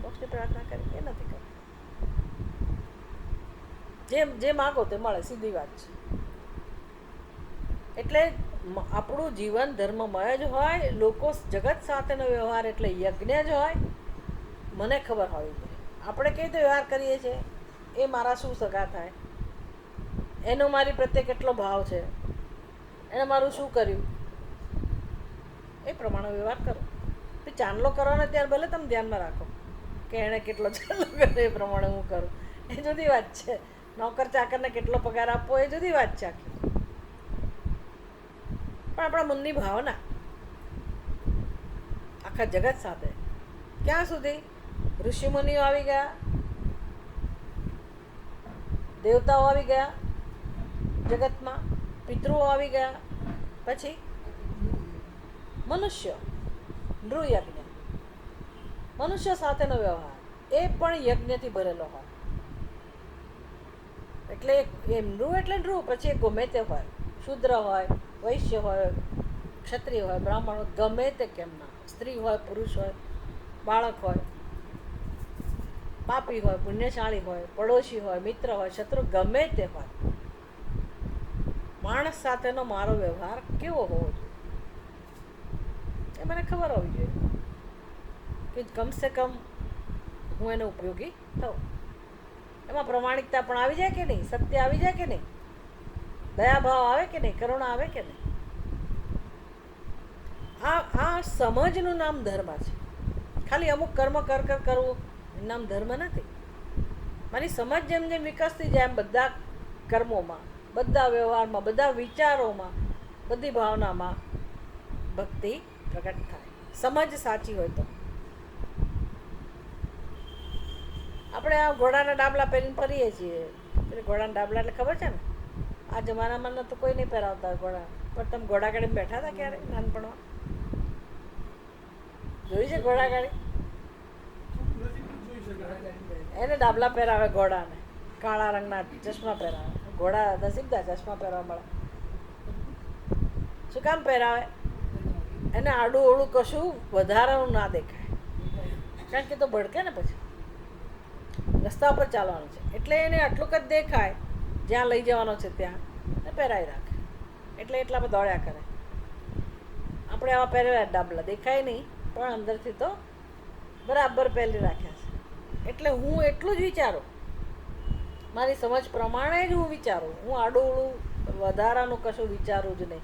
મોક્ષની પ્રાર્થના કરી એ નથી કરી. જે માગો તે મળે, સીધી વાત છે. એટલે આપણું જીવન ધર્મમય જ હોય. લોકો જગત સાથેનો વ્યવહાર એટલે યજ્ઞ જ હોય. મને ખબર હોવી જોઈએ આપણે કઈ રીતે વ્યવહાર કરીએ છીએ, એ મારા શું સગા થાય, એનો મારી પ્રત્યે કેટલો ભાવ છે, એણે મારું શું કર્યું, એ પ્રમાણે વ્યવહાર કરો. તો ચાંદલો કરવાનો ત્યારે ભલે તમે ધ્યાનમાં રાખો કે એણે કેટલો ચાંદલો કર્યો, એ પ્રમાણે હું કરું, એ જુદી વાત છે. નોકર ચાકરને કેટલો પગાર આપવો એ જુદી વાત છે આખી. પણ આપણા મનની ભાવના આખા જગત સાથે ક્યાં સુધી? ઋષિમુનિઓ આવી ગયા, દેવતાઓ આવી ગયા જગતમાં, પિતૃઓ આવી ગયા, પછી મનુષ્ય, નૃયજ્ઞ, મનુષ્ય સાથેનો વ્યવહાર એ પણ યજ્ઞથી ભરેલો હોય. એટલે એ નૃ એટલે નૃ, પછી એ ગમે તે હોય, શુદ્ર હોય, વૈશ્ય હોય, ક્ષત્રિય હોય, બ્રાહ્મણ હોય, ગમે તે કેમ ના, સ્ત્રી હોય, પુરુષ હોય, બાળક હોય, પાપી હોય, પુણ્યશાળી હોય, પડોશી હોય, મિત્ર હોય, શત્રુ, ગમે તે હોય, માણસ સાથેનો મારો વ્યવહાર કેવો હોવો જોઈએ એ મને ખબર હોવી જોઈએ કે કમસે કમ હું એને ઉપયોગી થઉં. એમાં પ્રમાણિકતા પણ આવી જાય કે નહીં, સત્ય આવી જાય કે નહીં, દયાભાવ આવે કે નહીં, કરુણા આવે કે નહીં. આ સમજનું નામ ધર્મ છે. ખાલી અમુક કર્મ કરવું એનું નામ ધર્મ નથી. મારી સમજ જેમ જેમ વિકસતી જાય એમ બધા કર્મોમાં, બધા વ્યવહારમાં, બધા વિચારોમાં, બધી ભાવનામાં ભક્તિ પ્રગટ થાય. સમજ સાચી હોય તો. આપણે આ ઘોડાના ડાબલા પહેરીને ફરીએ છીએ. એટલે ઘોડાના ડાબલા એટલે ખબર છે ને, આ જમાનામાં તો કોઈ નહીં પહેરાવતા ઘોડા. પણ તમે ઘોડા ગાડીમાં બેઠા હતા ક્યારે નાનપણમાં? જોઈ છે ઘોડાગાડી? એને ડાબલા પહેરાવે ઘોડાને, કાળા રંગના ચશ્મા પહેરાવે. ઘોડા નસીબદાર ચશ્મા પહેરવા મળે. શું કામ પહેરાવે? એને આડું ઓળું કશું વધારાનું ના દેખાય, કારણ કે તો ભડકે ને પછી રસ્તા પર ચાલવાનું છે એટલે એને આટલું જ દેખાય, જ્યાં લઈ જવાનો છે ત્યાં ને પહેરાવી રાખે, એટલે એટલા પર દોડ્યા કરે. આપણે આવા પહેરેલા ડાબલા દેખાય નહીં, પણ અંદરથી તો બરાબર પહેરી રાખ્યા છે. એટલે હું એટલું જ વિચારું, મારી સમજ પ્રમાણે જ હું વિચારું, હું આડું ઓળું વધારાનું કશું વિચારું જ નહીં.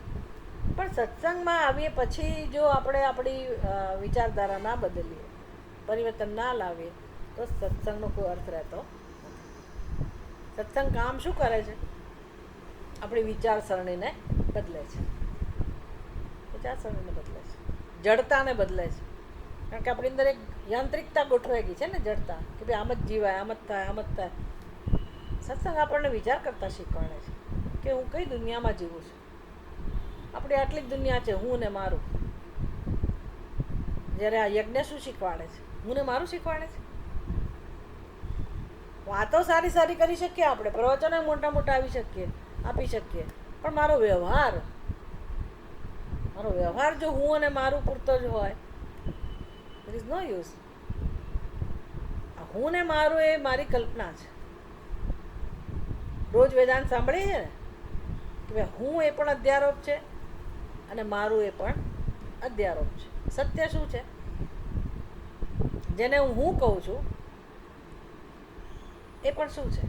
પણ સત્સંગમાં આવીએ પછી જો આપણે આપણી વિચારધારા ના બદલીએ, પરિવર્તન ના લાવીએ, તો સત્સંગનો કોઈ અર્થ રહેતો નથી. સત્સંગ કામ શું કરે છે? આપણી વિચારસરણીને બદલે છે. વિચારસરણીને બદલે છે, જડતાને બદલે છે. કારણ કે આપણી અંદર એક યાંત્રિકતા ગોઠવાઈ ગઈ છે ને, જડતા, કે ભાઈ આમ જ જીવાય, આમ જ થાય, આમ જ થાય. સત્સંગ આપણને વિચાર કરતા શીખવાડે છે કે હું કઈ દુનિયામાં જીવું છું. આપણી આટલી જ દુનિયા છે, હું ને મારું. જ્યારે આ યજ્ઞ શું શીખવાડે છે? હું ને મારું શીખવાડે છે. વાતો સારી સારી કરી શકીએ આપણે, પ્રવચનો મોટા મોટા આપી શકીએ, પણ મારો વ્યવહાર જો હું અને મારું પૂરતો જ હોય, there is no use. હું ને મારું એ મારી કલ્પના છે. રોજ વેદાંત સાંભળીએ છે ને કે ભાઈ હું એ પણ અધ્યારોપ છે અને મારું એ પણ અધ્યારોપ છે. સત્ય શું છે? જેને હું કહું છું એ પણ શું છે?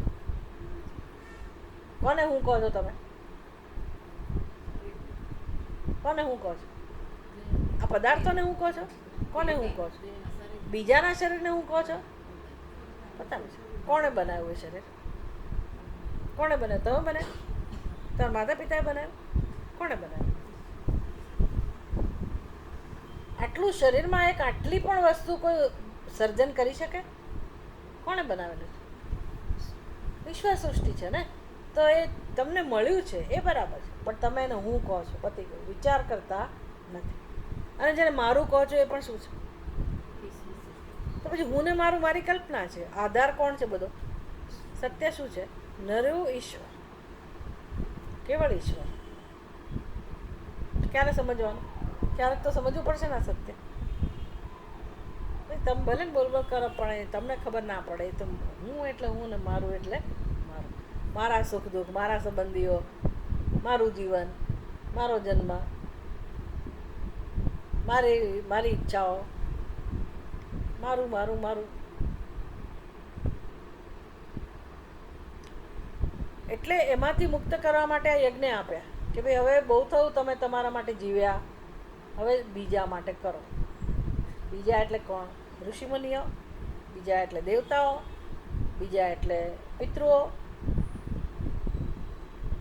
કોને હું કહો છો તમે? કોને હું કહો છો? આ પદાર્થોને હું કહો છો? કોને હું કહો છો? બીજાના શરીરને હું કહો છો? પતા છે કોણે બનાવ્યું એ શરીર? કોણે બનાવ્યું? તમે બનાવ્યું? તમારા માતા પિતાએ બનાવ્યું? કોણે બનાવ્યું? આટલું શરીરમાં એક આટલી પણ વસ્તુ કોઈ સર્જન કરી શકે? કોણે બનાવેલું છે? વિશ્વ સૃષ્ટિ છે ને, તો એ તમને મળ્યું છે એ બરાબર છે, પણ તમે એને હું કહો છો, પતી ગયું. વિચાર કરતા નથી. અને જેને મારું કહો છો એ પણ શું છે? તો પછી હું ને મારું મારી કલ્પના છે. આધાર કોણ છે બધો? સત્ય શું છે? નરું ઈશ્વર, કેવળ ઈશ્વર. ક્યારે સમજવાનું? ક્યારેક તો સમજવું પડશે ને આ સત્ય. તમે ભલે ને બોલ કરો, પણ તમને ખબર ના પડે. એ તો હું એટલે હું ને મારું એટલે મારું. મારા સુખ દુઃખ, મારા સંબંધીઓ, મારું જીવન, મારો જન્મ, મારી ઈચ્છાઓ, મારું મારું મારું. એટલે એમાંથી મુક્ત કરવા માટે આ યજ્ઞ આપ્યા કે ભાઈ હવે બહુ થયું, તમે તમારા માટે જીવ્યા, હવે બીજા માટે કરો. બીજા એટલે કોણ? ઋષિમુનિઓ, બીજા એટલે દેવતાઓ, બીજા એટલે પિતૃઓ,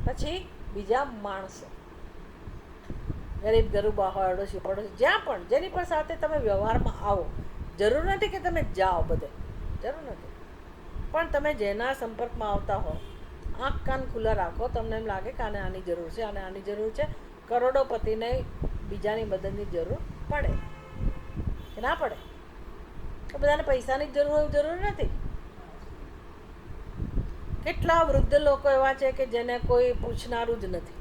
પછી બીજા માણસો, ગરીબ ગરુબા હોય, અડોશી પડોશી, જ્યાં પણ જેની પણ સાથે તમે વ્યવહારમાં આવો. જરૂર નથી કે તમે જાઓ બધે, જરૂર નથી, પણ તમે જેના સંપર્કમાં આવતા હો, આંખ કાન ખુલ્લા રાખો. તમને એમ લાગે કે આને આની જરૂર છે, આને આની જરૂર છે. કરોડોપતિને બીજાની મદદની જરૂર પડે કે ના પડે? તો બધાને પૈસાની જરૂર હોય જરૂર નથી. કેટલા વૃદ્ધ લોકો એવા છે કે જેને કોઈ પૂછનારું જ નથી.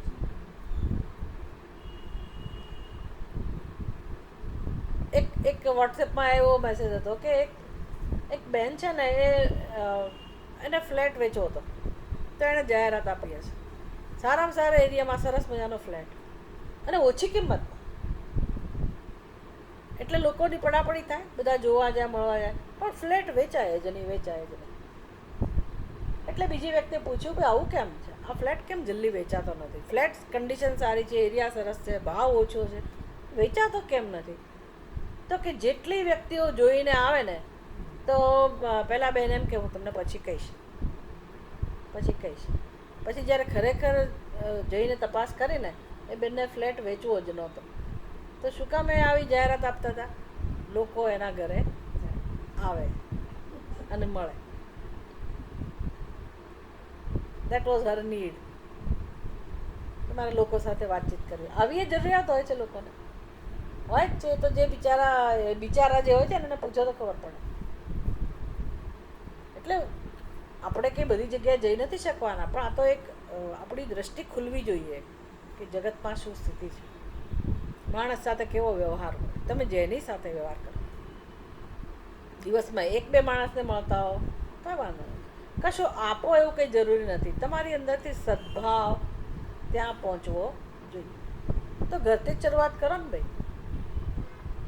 એક વોટ્સએપમાં એવો મેસેજ હતો કે એક બેન છે ને, એને ફ્લેટ વેચવો હતો, તો એણે જાહેરાત આપી હશે. સારામાં સારા એરિયામાં સરસ મજાનો ફ્લેટ અને ઓછી કિંમતમાં. એટલે લોકોની પડાપડી થાય, બધા જોવા જાય, મળવા જાય, પણ ફ્લેટ વેચાય જ નહીં, વેચાય જ નહીં. એટલે બીજી વ્યક્તિએ પૂછ્યું કે આવું કેમ છે? આ ફ્લેટ કેમ જલ્દી વેચાતો નથી? ફ્લેટ કન્ડિશન સારી છે, એરિયા સરસ છે, ભાવ ઓછો છે, વેચાતો કેમ નથી? તો કે જેટલી વ્યક્તિઓ જોઈને આવે ને, તો પહેલાં બેન એમ કે હું તમને પછી કહીશ. પછી જ્યારે ખરેખર જઈને તપાસ કરીને એ બેનને ફ્લેટ વેચવો જ નહોતો. તો શું કામ એ આવી જાહેરાત આપતા હતા? લોકો એના ઘરે આવે અને મળે. That was her need. તમારે લોકો સાથે વાતચીત કરવી, આવી એ જરૂરિયાત હોય છે લોકોને. હોય જ છે. તો જે બિચારા જે હોય છે ને એને પૂછો તો ખબર પડે. એટલે આપણે કંઈ બધી જગ્યાએ જઈ નથી શકવાના, પણ આ તો એક આપણી દ્રષ્ટિ ખુલવી જોઈએ કે જગતમાં શું સ્થિતિ છે, માણસ સાથે કેવો વ્યવહાર હોય. તમે જેની સાથે વ્યવહાર કરો, દિવસમાં 1-2 માણસને મળતા હો તો વાંધો નથી, કશું આપો એવું કંઈ જરૂરી નથી. તમારી અંદરથી સદભાવ ત્યાં પહોંચવો જોઈએ. તો ઘરથી જ શરૂઆત કરો ને ભાઈ.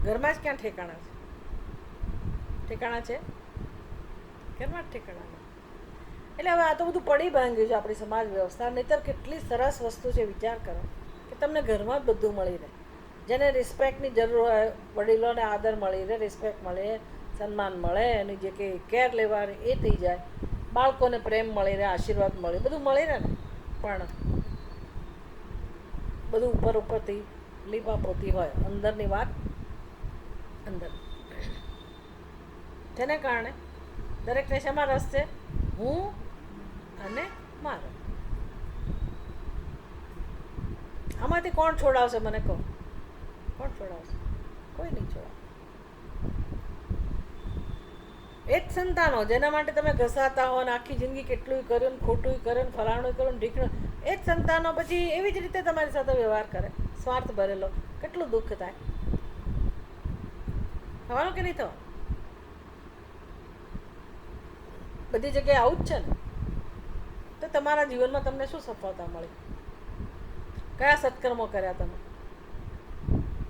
ઘરમાં જ ક્યાં ઠેકાણા છે? ઠેકાણા છે ઘરમાં જ ઠેકાણા. એટલે હવે આ તો બધું પડી ભાંગ્યું છે આપણી સમાજ વ્યવસ્થા. નહીંતર કેટલી સરસ વસ્તુ છે. વિચાર કરો કે તમને ઘરમાં જ બધું મળી રહે. જેને રિસ્પેક્ટની જરૂર હોય, વડીલોને આદર મળી રહે, રિસ્પેક્ટ મળે, સન્માન મળે, એની જે કંઈ કેર લેવાની એ થઈ જાય, બાળકોને પ્રેમ મળી રહે, આશીર્વાદ મળે, બધું મળી રહે ને. પણ બધું ઉપરથી લીપાપોતી હોય, અંદરની વાત અંદર. જેને કારણે દરેકને શેમાં રસ છે? હું અને મારો. આમાંથી કોણ છોડાવશે મને કહો? કોણ છોડાવશે? કોઈ નહીં છોડાવે. એ જ સંતાનો જેના માટે તમે ઘસાતા હો ને આખી જિંદગી કેટલું કર્યું ને ખોટું કર્યું ને ફલાણું કર્યું ને ઢીકણું, એ જ સંતાનો પછી એવી જ રીતે તમારી સાથે વ્યવહાર કરે, સ્વાર્થ ભરેલો. કેટલું દુઃખ થાય. થવાનું કે નહીં થવાનું? બધી જગ્યાએ આવું જ છે ને. તો તમારા જીવનમાં તમને શું સફળતા મળી? કયા સત્કર્મો કર્યા તમે?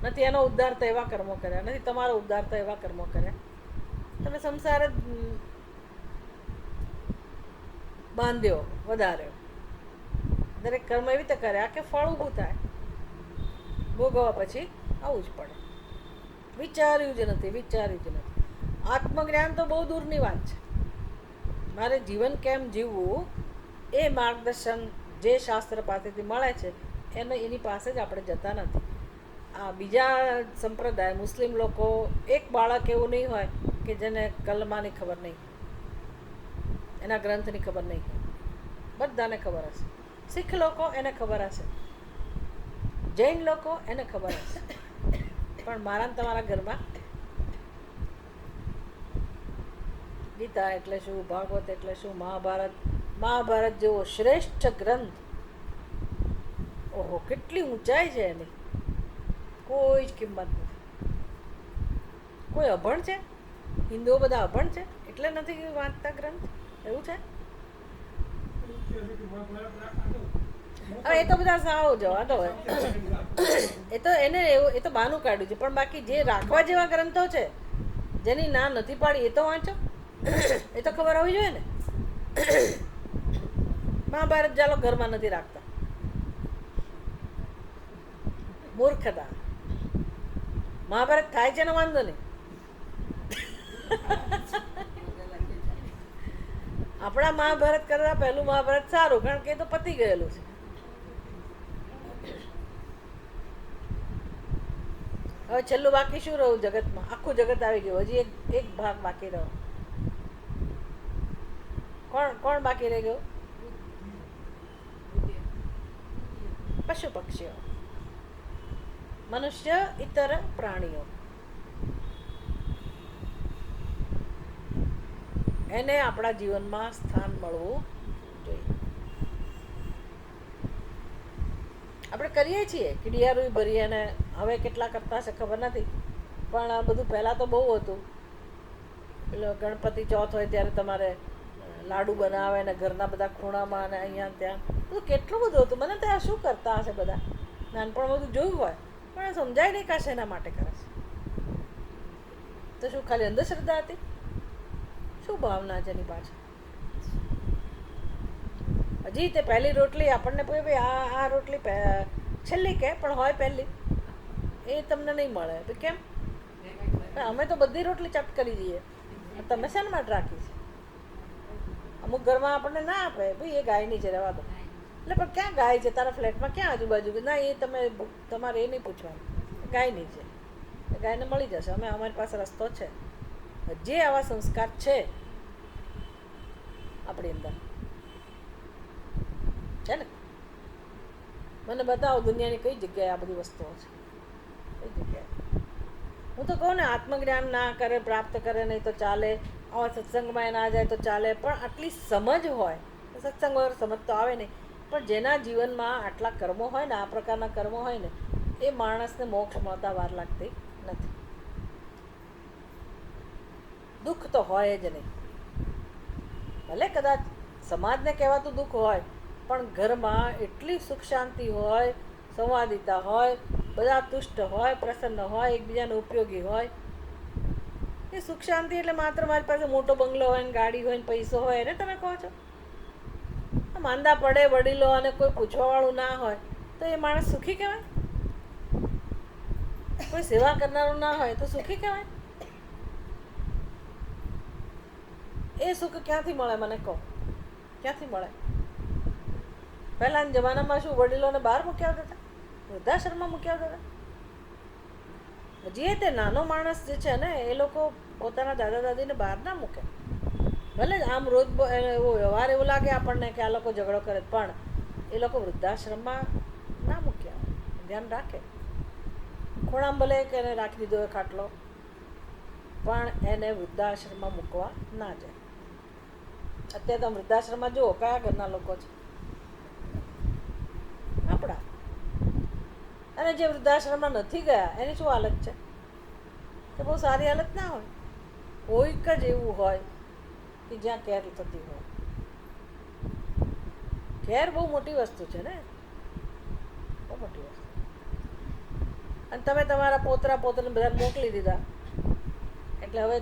નથી એનો ઉદ્ધાર તો એવા કર્મો કર્યા, નથી તમારો ઉદ્ધાર તો એવા કર્મો કર્યા. તમે સંસાર જ બાંધ્યો વધારે. દરેક કર્મ એવી રીતે કર્યા કે ફળ ઊભું થાય. ભોગવવા પછી આવું જ પડે. વિચાર્યું જ નથી. આત્મજ્ઞાન તો બહુ દૂરની વાત છે. મારે જીવન કેમ જીવવું એ માર્ગદર્શન જે શાસ્ત્ર પાસેથી મળે છે એની પાસે જ આપણે જતા નથી. આ બીજા સંપ્રદાય મુસ્લિમ લોકો, એક બાળક એવું નહીં હોય કે જેને કલમાની ખબર નહીં, એના ગ્રંથની ખબર નહીં. બધાને ખબર હશે. શીખ લોકો એને ખબર હશે, જૈન લોકો એને ખબર હશે. પણ મારા ને તમારા ઘરમાં ગીતા એટલે શું, ભાગવત એટલે શું, મહાભારત જેવો શ્રેષ્ઠ ગ્રંથ, ઓહો કેટલી ઊંચાઈ છે એની, કોઈ જ કિંમત નથી. કોઈ અભણ છે? હિન્દુઓ બધા અભણ છે એટલે નથી વાંચતા ગ્રંથ? એવું છે? હવે એ તો બધા સાવ જવા દો. એ તો બહાનું કાઢ્યું છે. પણ બાકી જે રાખવા જેવા ગ્રંથો છે, જેની ના નથી પાડી, એ તો વાંચો. એ તો ખબર હોવી જોઈએ ને. મહાભારત ચાલો ઘરમાં નથી રાખતા, મૂર્ખતા. મહાભારત થાય છે ને વાંધો નહીં. આપણા મહાભારત કરતા પહેલું મહાભારત સારું, કારણ કે એ તો પતી ગયેલું છે. હવે છેલ્લું બાકી શું રહ્યું જગતમાં? આખું જગત આવી ગયું. હજી એક ભાગ બાકી રહ્યો. કોણ બાકી રહી ગયું? પશુ પક્ષીઓ, મનુષ્ય, ઇતર પ્રાણીઓ. એને આપણા જીવનમાં સ્થાન મળવું જોઈએ. આપણે કરીએ છીએ કીડિયારું ભરીએ, અને હવે કેટલા કરતા હશે ખબર નથી, પણ બધું પહેલાં તો બહુ હતું. પેલો ગણપતિ ચોથ હોય ત્યારે તમારે લાડુ બનાવે ને ઘરના બધા ખૂણામાં અને અહીંયા ત્યાં બધું કેટલું બધું હતું. મને ત્યાં શું કરતા હશે બધા? નાનપણમાં બધું જોયું હોય પણ સમજાય નહીં કાશે એના માટે કરે છે. તો શું ખાલી અંધશ્રદ્ધા હતી? શું ભાવના છે એની પાછળ? હજી તે પહેલી રોટલી આપણને પૂછે ભાઈ આ રોટલી છેલ્લી કે પણ હોય પહેલી, એ તમને નહીં મળે. કેમ? અમે તો બધી રોટલી ચટ કરી દઈએ. તમે શેના માટે રાખી છે? અમુક ઘરમાં આપણને ના આપે, ભાઈ એ ગાયની છે, રહેવા દો. એટલે પણ ક્યાં ગાય છે તારા ફ્લેટમાં? ક્યાં આજુબાજુ? ના, એ તમારે એ નહીં પૂછવાનું, ગાયની છે, ગાયને મળી જશે. અમારી પાસે રસ્તો છે. જે આવા સંસ્કાર છે આપણી અંદર છે ને. મને બતાવો દુનિયાની કઈ જગ્યાએ આ બધી વસ્તુઓ છે? કઈ જગ્યાએ? હું તો કહું ને, આત્મજ્ઞાન ના કરે, પ્રાપ્ત કરે નહીં તો ચાલે, આવા સત્સંગમાં ના જાય તો ચાલે, પણ આટલી સમજ હોય, સત્સંગ વગર સમજ તો આવે નહીં, પણ જેના જીવનમાં આટલા કર્મો હોય ને, આ પ્રકારના કર્મો હોય ને, એ માણસને મોક્ષ મળતા વાર લાગતી નથી. દુઃખ તો હોય જ નહીં. ભલે કદાચ સમાજને કહેવાતું દુઃખ હોય, પણ ઘરમાં એટલી સુખ શાંતિ હોય, સંવાદિતા હોય, બધા તુષ્ટ હોય, પ્રસન્ન હોય, એકબીજાને ઉપયોગી હોય. એ સુખ શાંતિ એટલે માત્ર મારી પાસે મોટો બંગલો હોય ને, ગાડી હોય ને, પૈસો હોય એને તમે કહો છો? માંદા પડે વડીલો અને કોઈ પૂછવાવાળું ના હોય તો એ માણસ સુખી કહેવાય? કોઈ સેવા કરનારું ના હોય તો સુખી કહેવાય? એ સુખ ક્યાંથી મળે મને કહો? ક્યાંથી મળે? પહેલાના જમાનામાં શું વડીલોને બહાર મૂકી આવતા હતા? વૃદ્ધાશ્રમમાં મૂકી આવતા હતા? જે તે નાનો માણસ જે છે ને, એ લોકો પોતાના દાદા દાદીને બહાર ના મૂકે. ભલે આમ રોજ એવો વ્યવહાર એવો લાગે આપણને કે આ લોકો ઝઘડો કરે, પણ એ લોકો વૃદ્ધાશ્રમમાં ના મૂક્યા, ધ્યાન રાખે. ખૂણામાં ભલે કે એને રાખી દીધો એ ખાટલો, પણ એને વૃદ્ધાશ્રમમાં મૂકવા ના જાય. અત્યારે તો વૃદ્ધાશ્રમમાં જુઓ કયા ઘરના લોકો છે? આપણા. અને જે વૃદ્ધાશ્રમમાં નથી ગયા એની શું હાલત છે? કે બહુ સારી હાલત ના હોય. કોઈક જ એવું હોય કે જ્યાં કેર થતી હોય. કેર બહુ મોટી વસ્તુ છે ને, બહુ મોટી વસ્તુ. અને તમે તમારા પોતરા પોતરાને બધા મોકલી દીધા એટલે હવે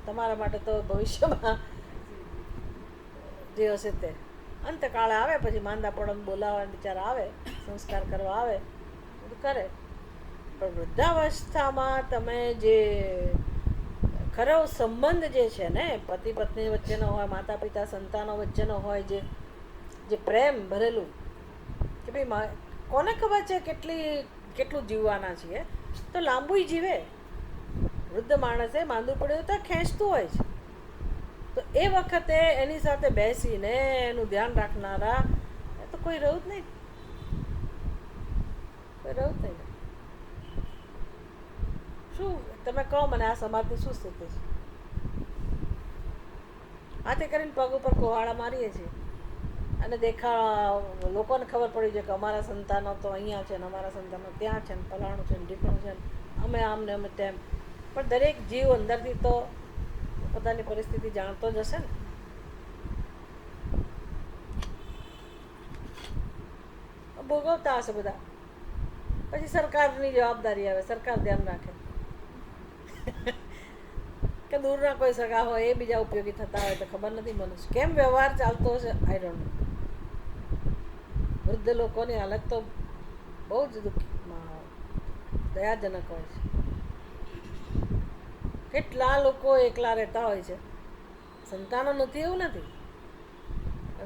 તમારા માટે તો ભવિષ્યમાં જે હશે તે અંતકાળે આવે, પછી માંદા પડન બોલાવવા બિચારા આવે, સંસ્કાર કરવા આવે, બધું કરે. પણ વૃદ્ધાવસ્થામાં તમે જે ખરો સંબંધ જે છે ને, પતિ પત્ની વચ્ચેનો હોય, માતા પિતા સંતાનો વચ્ચેનો હોય, જે પ્રેમ ભરેલું, કે ભાઈ કોને ખબર છે કેટલું જીવવાના છીએ, તો લાંબુ જીવે. વૃદ્ધ માણસે માંદું પડ્યું તો ખેંચતું હોય છે, તો એ વખતે એની સાથે બેસીને એનું ધ્યાન રાખનારા એ તો કોઈ રહ્યું જ નહીં. કોઈ રહ્યું જ નહીં. શું તમે કહો મને, આ સમાજની શું સ્થિતિ છે? આથી કરીને પગ ઉપર કોહાડા મારીએ છીએ અને લોકોને ખબર પડી છે કે અમારા સંતાનો તો અહીંયા છે ને, અમારા સંતાનો ત્યાં છે ને, ફલાણું છે ને, ઢીકણું છે ને, અમે આમ ને અમે તેમ. પણ દરેક જીવ અંદરથી તો પોતાની પરિસ્થિતિ જાણતો જ હશે ને. ભોગવતા હશે બધા. પછી સરકારની જવાબદારી આવે, સરકાર ધ્યાન રાખે કે દૂરના કોઈ સગા હોય એ બીજા ઉપયોગી થતા હોય તો ખબર નથી મને કેમ વ્યવહાર ચાલતો હશે. I don't know. વૃદ્ધ લોકોની હાલત તો બહુ જ દયાજનક હોય છે. કેટલા લોકો એકલા રહેતા હોય છે. સંતાનો નથી એવું નથી,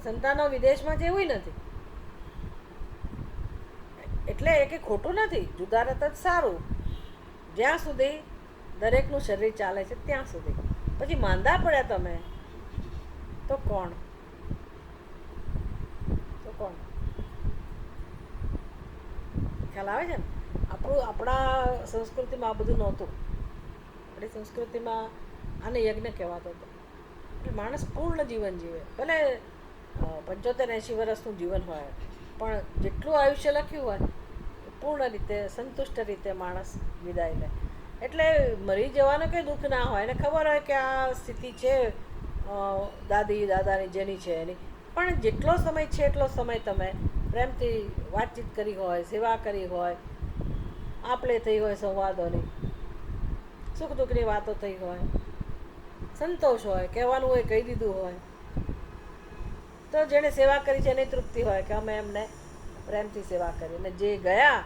સંતાનો વિદેશમાં છે એવું નથી. એટલે એ કંઈ ખોટું નથી, જુદા રહેતા જ સારું, જ્યાં સુધી દરેકનું શરીર ચાલે છે ત્યાં સુધી. પછી માંદા પડ્યા તમે તો કોણ? ખ્યાલ આવે છે ને? આપણા સંસ્કૃતિમાં આ બધું નહોતું. આપણી સંસ્કૃતિમાં આને યજ્ઞ કહેવાતો હતો. એટલે માણસ પૂર્ણ જીવન જીવે. ભલે 75-80 વર્ષનું જીવન હોય, પણ જેટલું આયુષ્ય લખ્યું હોય પૂર્ણ રીતે સંતુષ્ટ રીતે માણસ વિદાય લે. એટલે મરી જવાનો કંઈ દુઃખ ના હોય. એને ખબર હોય કે આ સ્થિતિ છે દાદી દાદાની જેની છે એની, પણ જેટલો સમય છે એટલો સમય તમે પ્રેમથી વાતચીત કરી હોય, સેવા કરી હોય, આપલે થઈ હોય, સંવાદોની સુખ દુઃખની વાતો થઈ હોય, સંતોષ હોય, કહેવાનું હોય કહી દીધું હોય, તો જેણે સેવા કરી છે એની તૃપ્તિ હોય કે અમે એમને પ્રેમથી સેવા કરી, અને જે ગયા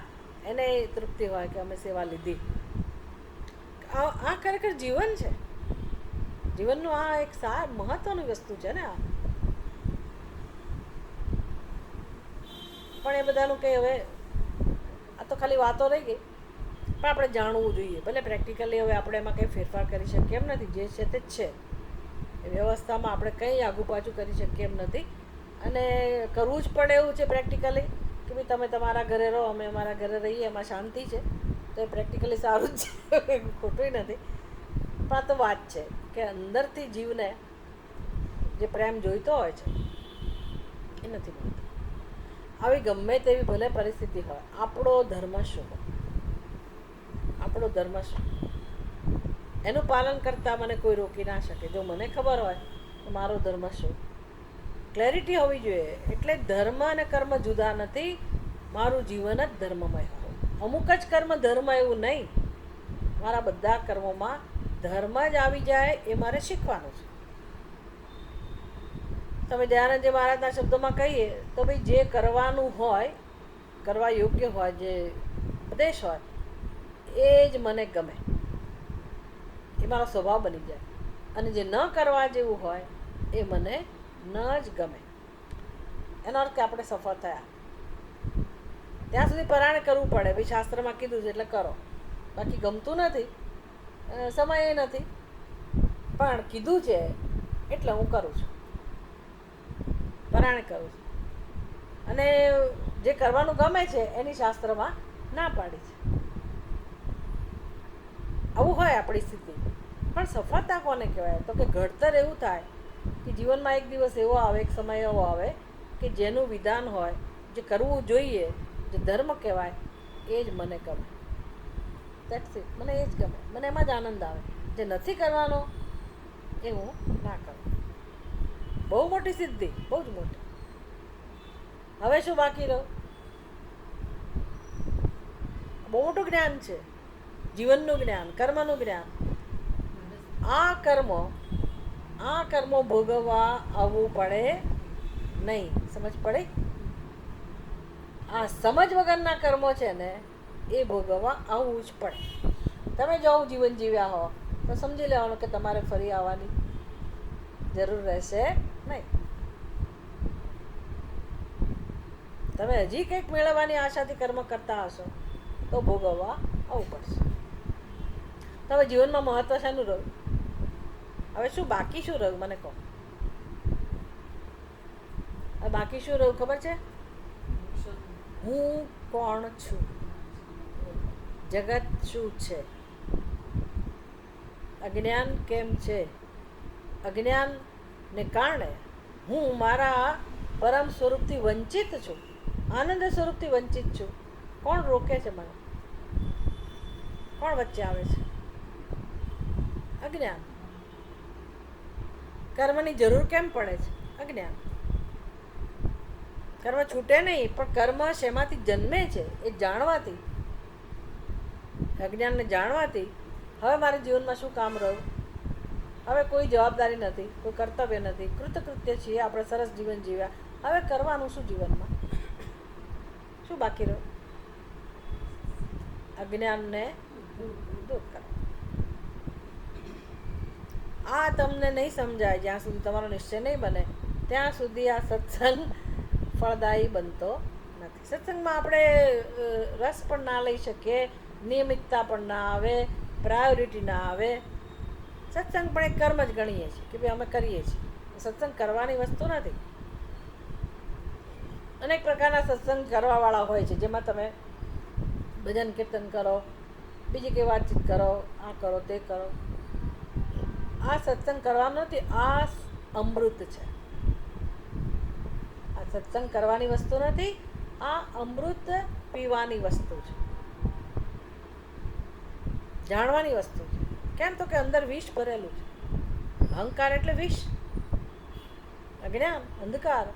એને તૃપ્તિ હોય કે અમે સેવા લીધી. આ ખરેખર જીવન છે. જીવનનું આ એક મહત્વની વસ્તુ છે ને આ. પણ એ બધાનું કંઈ હવે આ તો ખાલી વાતો રહી ગઈ, પણ આપણે જાણવું જોઈએ. ભલે પ્રેક્ટિકલી હવે આપણે એમાં કંઈ ફેરફાર કરી શકીએ એમ નથી, જે છે તે જ છે. એ વ્યવસ્થામાં આપણે કંઈ આગુ પાછું કરી શકીએ એમ નથી, અને કરવું જ પડે એવું છે પ્રેક્ટિકલી કે ભાઈ તમે તમારા ઘરે રહો, અમે અમારા ઘરે રહીએ, એમાં શાંતિ છે. તો એ પ્રેક્ટિકલી સારું જ છે, ખોટું નથી. પણ આ તો વાત છે કે અંદરથી જીવને જે પ્રેમ જોઈતો હોય છે એ નથી મળતો. આવી ગમે તેવી ભલે પરિસ્થિતિ હોય, આપણો ધર્મ શું હોય, આપણો ધર્મ શું, એનું પાલન કરતાં મને કોઈ રોકી ના શકે. જો મને ખબર હોય તો મારો ધર્મ શું, ક્લેરિટી હોવી જોઈએ. એટલે ધર્મ અને કર્મ જુદા નથી, મારું જીવન જ ધર્મમય હોય. અમુક જ કર્મ ધર્મ એવું નહીં, મારા બધા કર્મોમાં ધર્મ જ આવી જાય, એ મારે શીખવાનું છે. તમે દયાનંદજી મહારાજના શબ્દોમાં કહીએ તો ભાઈ જે કરવાનું હોય, કરવા યોગ્ય હોય, જે ઉપદેશ હોય એ જ મને ગમે, એ મારો સ્વભાવ બની જાય. અને જે ન કરવા જેવું હોય એ મને ન જ ગમે. એનો અર્થ કે આપણે સફળ થયા. ત્યાં સુધી પરાણે કરવું પડે, ભાઈ શાસ્ત્રમાં કીધું છે એટલે કરો. બાકી ગમતું નથી, સમય એ નથી, પણ કીધું છે એટલે હું કરું છું, પરાણે કરું છું. અને જે કરવાનું ગમે છે એની શાસ્ત્રમાં ના પાડી છે. આવું હોય આપણી સ્થિતિ. પણ સફળતા કોને કહેવાય? તો કે ઘડતર એવું થાય કે જીવનમાં એક દિવસ એવો આવે, એક સમય એવો આવે કે જેનું વિધાન હોય, જે કરવું જોઈએ, જે ધર્મ કહેવાય, એ જ મને ગમે. That's it. મને એ જ ગમે, મને એમાં જ આનંદ આવે. જે નથી કરવાનો એ હું ના કરું. બહુ મોટી સિદ્ધિ, બહુ જ મોટી. હવે શું બાકી રહ્યું? બહુ મોટું જ્ઞાન છે, જીવનનું જ્ઞાન, કર્મનું જ્ઞાન. આ કર્મો ભોગવવા આવવું પડે નહીં. સમજ પડે? આ સમજ વગરના કર્મો છે ને એ ભોગવવા આવવું જ પડે. તમે જો આવું જીવન જીવ્યા હો તો સમજી લેવાનું કે તમારે ફરી આવવાની જરૂર રહેશે નહીં. તમે હજી કંઈક મેળવવાની આશાથી કર્મ કરતા હશો તો ભોગવવા આવવું પડશે. તમે જીવનમાં મહત્વ શાનું રહ્યું? હવે શું બાકી શું રહ્યું મને કહો? હવે બાકી શું રહ્યું ખબર છે? હું કોણ છું, જગત શું છે, અજ્ઞાન કેમ છે, અજ્ઞાનને કારણે હું મારા પરમ સ્વરૂપથી વંચિત છું, આનંદ સ્વરૂપથી વંચિત છું. કોણ રોકે છે મને? કોણ વચ્ચે આવે છે? અજ્ઞાન. કર્મની જરૂર કેમ પડે છે? અજ્ઞાન. કર્મ છૂટે નહીં, પણ કર્મ શેમાંથી જન્મે છે એ જાણવાથી, અજ્ઞાનને જાણવાથી હવે મારા જીવનમાં શું કામ રહ્યું? હવે કોઈ જવાબદારી નથી, કોઈ કર્તવ્ય નથી, કૃતકૃત્ય છીએ, આપણે સરસ જીવન જીવ્યા. હવે કરવાનું શું જીવનમાં? શું બાકી રહ્યું? અજ્ઞાનને દૂર કરો. આ તમને નહીં સમજાય જ્યાં સુધી, તમારો નિશ્ચય નહીં બને ત્યાં સુધી આ સત્સંગ ફળદાયી બનતો નથી. સત્સંગમાં આપણે રસ પણ ના લઈ શકીએ, નિયમિતતા પણ ના આવે, પ્રાયોરિટી ના આવે. સત્સંગ પણ એક કર્મ જ ગણીએ છીએ કે ભાઈ અમે કરીએ છીએ. સત્સંગ કરવાની વસ્તુ નથી. અનેક પ્રકારના સત્સંગ કરવાવાળા હોય છે, જેમાં તમે ભજન કીર્તન કરો, બીજી કંઈ વાતચીત કરો, આ કરો તે કરો. આ સત્સંગ કરવાનો નથી, આ અમૃત છે. આ સત્સંગ કરવાની વસ્તુ નથી, આ અમૃત પીવાની વસ્તુ છે, જાણવાની વસ્તુ છે. કેમ? તો કે અંદર વિષ ભરેલું છે. અહંકાર એટલે વિષ, અજ્ઞાન, અંધકાર.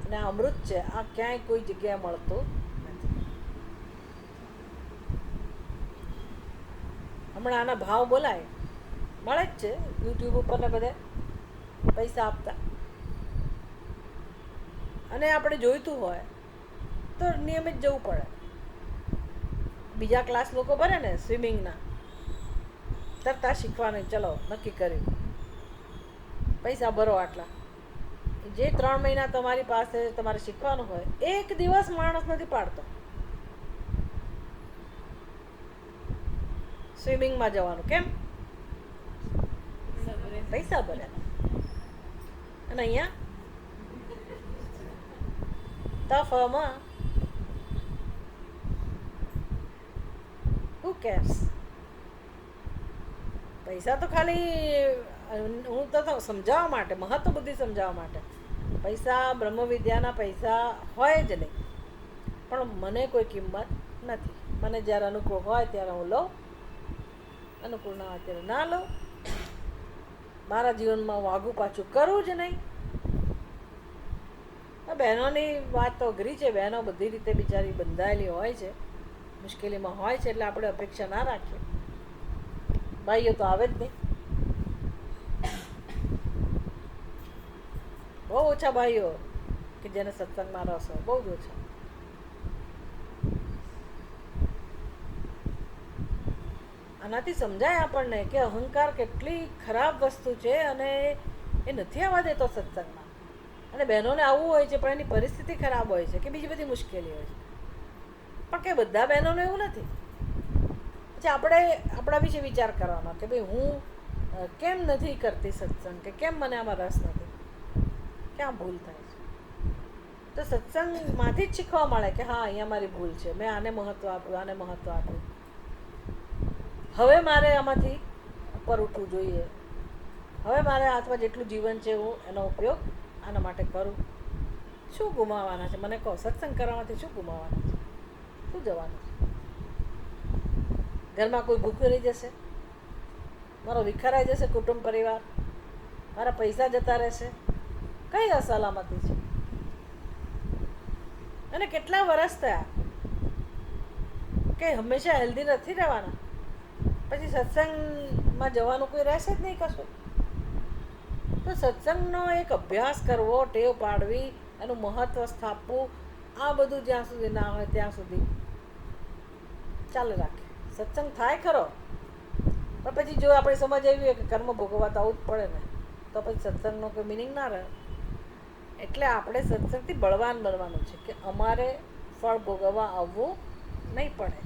અને આ અમૃત છે. આ ક્યાંય કોઈ જગ્યાએ મળતું નથી. હમણાં આના ભાવ બોલાય, મળે જ છે યુટ્યુબ ઉપર ને બધે પૈસા આપતા. અને આપણે જોઈતું હોય તો નિયમિત જવું પડે. બીજા ક્લાસ લોકો ભરે ને સ્વિમિંગના, તરતા શીખવાનું, ચલો નક્કી કર્યું પૈસા ભરો આટલા. જે 3 મહિના તમારી પાસે તમારે શીખવાનું હોય, એક દિવસ માણસ નથી પાડતો સ્વિમિંગમાં જવાનું. કેમ? પૈસા ભર્યા. અને અહીંયા તફમાં હુ કેર્સ? પૈસા તો ખાલી હું તો સમજાવવા માટે, મહત્વ બુદ્ધિ સમજાવવા માટે. પૈસા બ્રહ્મ વિદ્યાના પૈસા હોય જ નહીં, પણ મને કોઈ કિંમત નથી. મને જ્યારે અનુકૂળ હોય ત્યારે હું લઉં, અનુકૂળ ના હોય ત્યારે ના લઉં. મારા જીવનમાં હું આગું પાછું કરું જ નહીં. બહેનોની વાત તો અઘરી છે. બહેનો બધી રીતે બિચારી બંધાયેલી હોય છે, મુશ્કેલીમાં હોય છે, એટલે આપણે અપેક્ષા ના રાખીએ. ભાઈઓ તો આવે જ નહીં. બહુ ઓછા ભાઈઓ કે જેને સત્સંગમાં રસ હોય, બહુ જ ઓછા. આનાથી સમજાય આપણને કે અહંકાર કેટલી ખરાબ વસ્તુ છે અને એ નથી આવવા દેતો સત્સંગમાં. અને બહેનોને આવવું હોય છે પણ એની પરિસ્થિતિ ખરાબ હોય છે કે બીજી બધી મુશ્કેલી હોય છે. પણ કે બધા બહેનોને એવું નથી. પછી આપણે આપણા વિશે વિચાર કરવાનો કે ભાઈ હું કેમ નથી કરતી સત્સંગ, કે કેમ મને આમાં રસ નથી, ક્યાં ભૂલ થાય છે. તો સત્સંગમાંથી જ શીખવા મળે કે હા અહીંયા મારી ભૂલ છે, મેં આને મહત્ત્વ આપ્યું, આને મહત્ત્વ આપ્યું, હવે મારે આમાંથી ઉપર ઉઠવું જોઈએ. હવે મારે હાથમાં જેટલું જીવન છે હું એનો ઉપયોગ આના માટે કરું. શું ગુમાવવાના છે મને કહો? સત્સંગ કરવામાંથી શું ગુમાવવાના છે? શું જવાનું છે? ઘરમાં કોઈ ભૂખ્યું રહી જશે? મારો વિખરાઈ જશે કુટુંબ પરિવાર? મારા પૈસા જતા રહેશે? કઈ અસલામતી છે? અને કેટલા વર્ષ થયા કે હંમેશા હેલ્ધી નથી રહેવાના? પછી સત્સંગમાં જવાનું કોઈ રહેશે જ નહીં કશું. તો સત્સંગનો એક અભ્યાસ કરવો, ટેવ પાડવી, એનું મહત્ત્વ સ્થાપવું, આ બધું જ્યાં સુધી ના હોય ત્યાં સુધી ચાલુ રાખે. સત્સંગ થાય ખરો, પણ પછી જો આપણે સમજ આવી હોય કે કર્મ ભોગવવા તો આવું જ પડે ને, તો પછી સત્સંગનો કોઈ મિનિંગ ના રહે. એટલે આપણે સત્સંગથી બળવાન બનવાનું છે કે અમારે ફળ ભોગવવા આવવું નહીં પડે.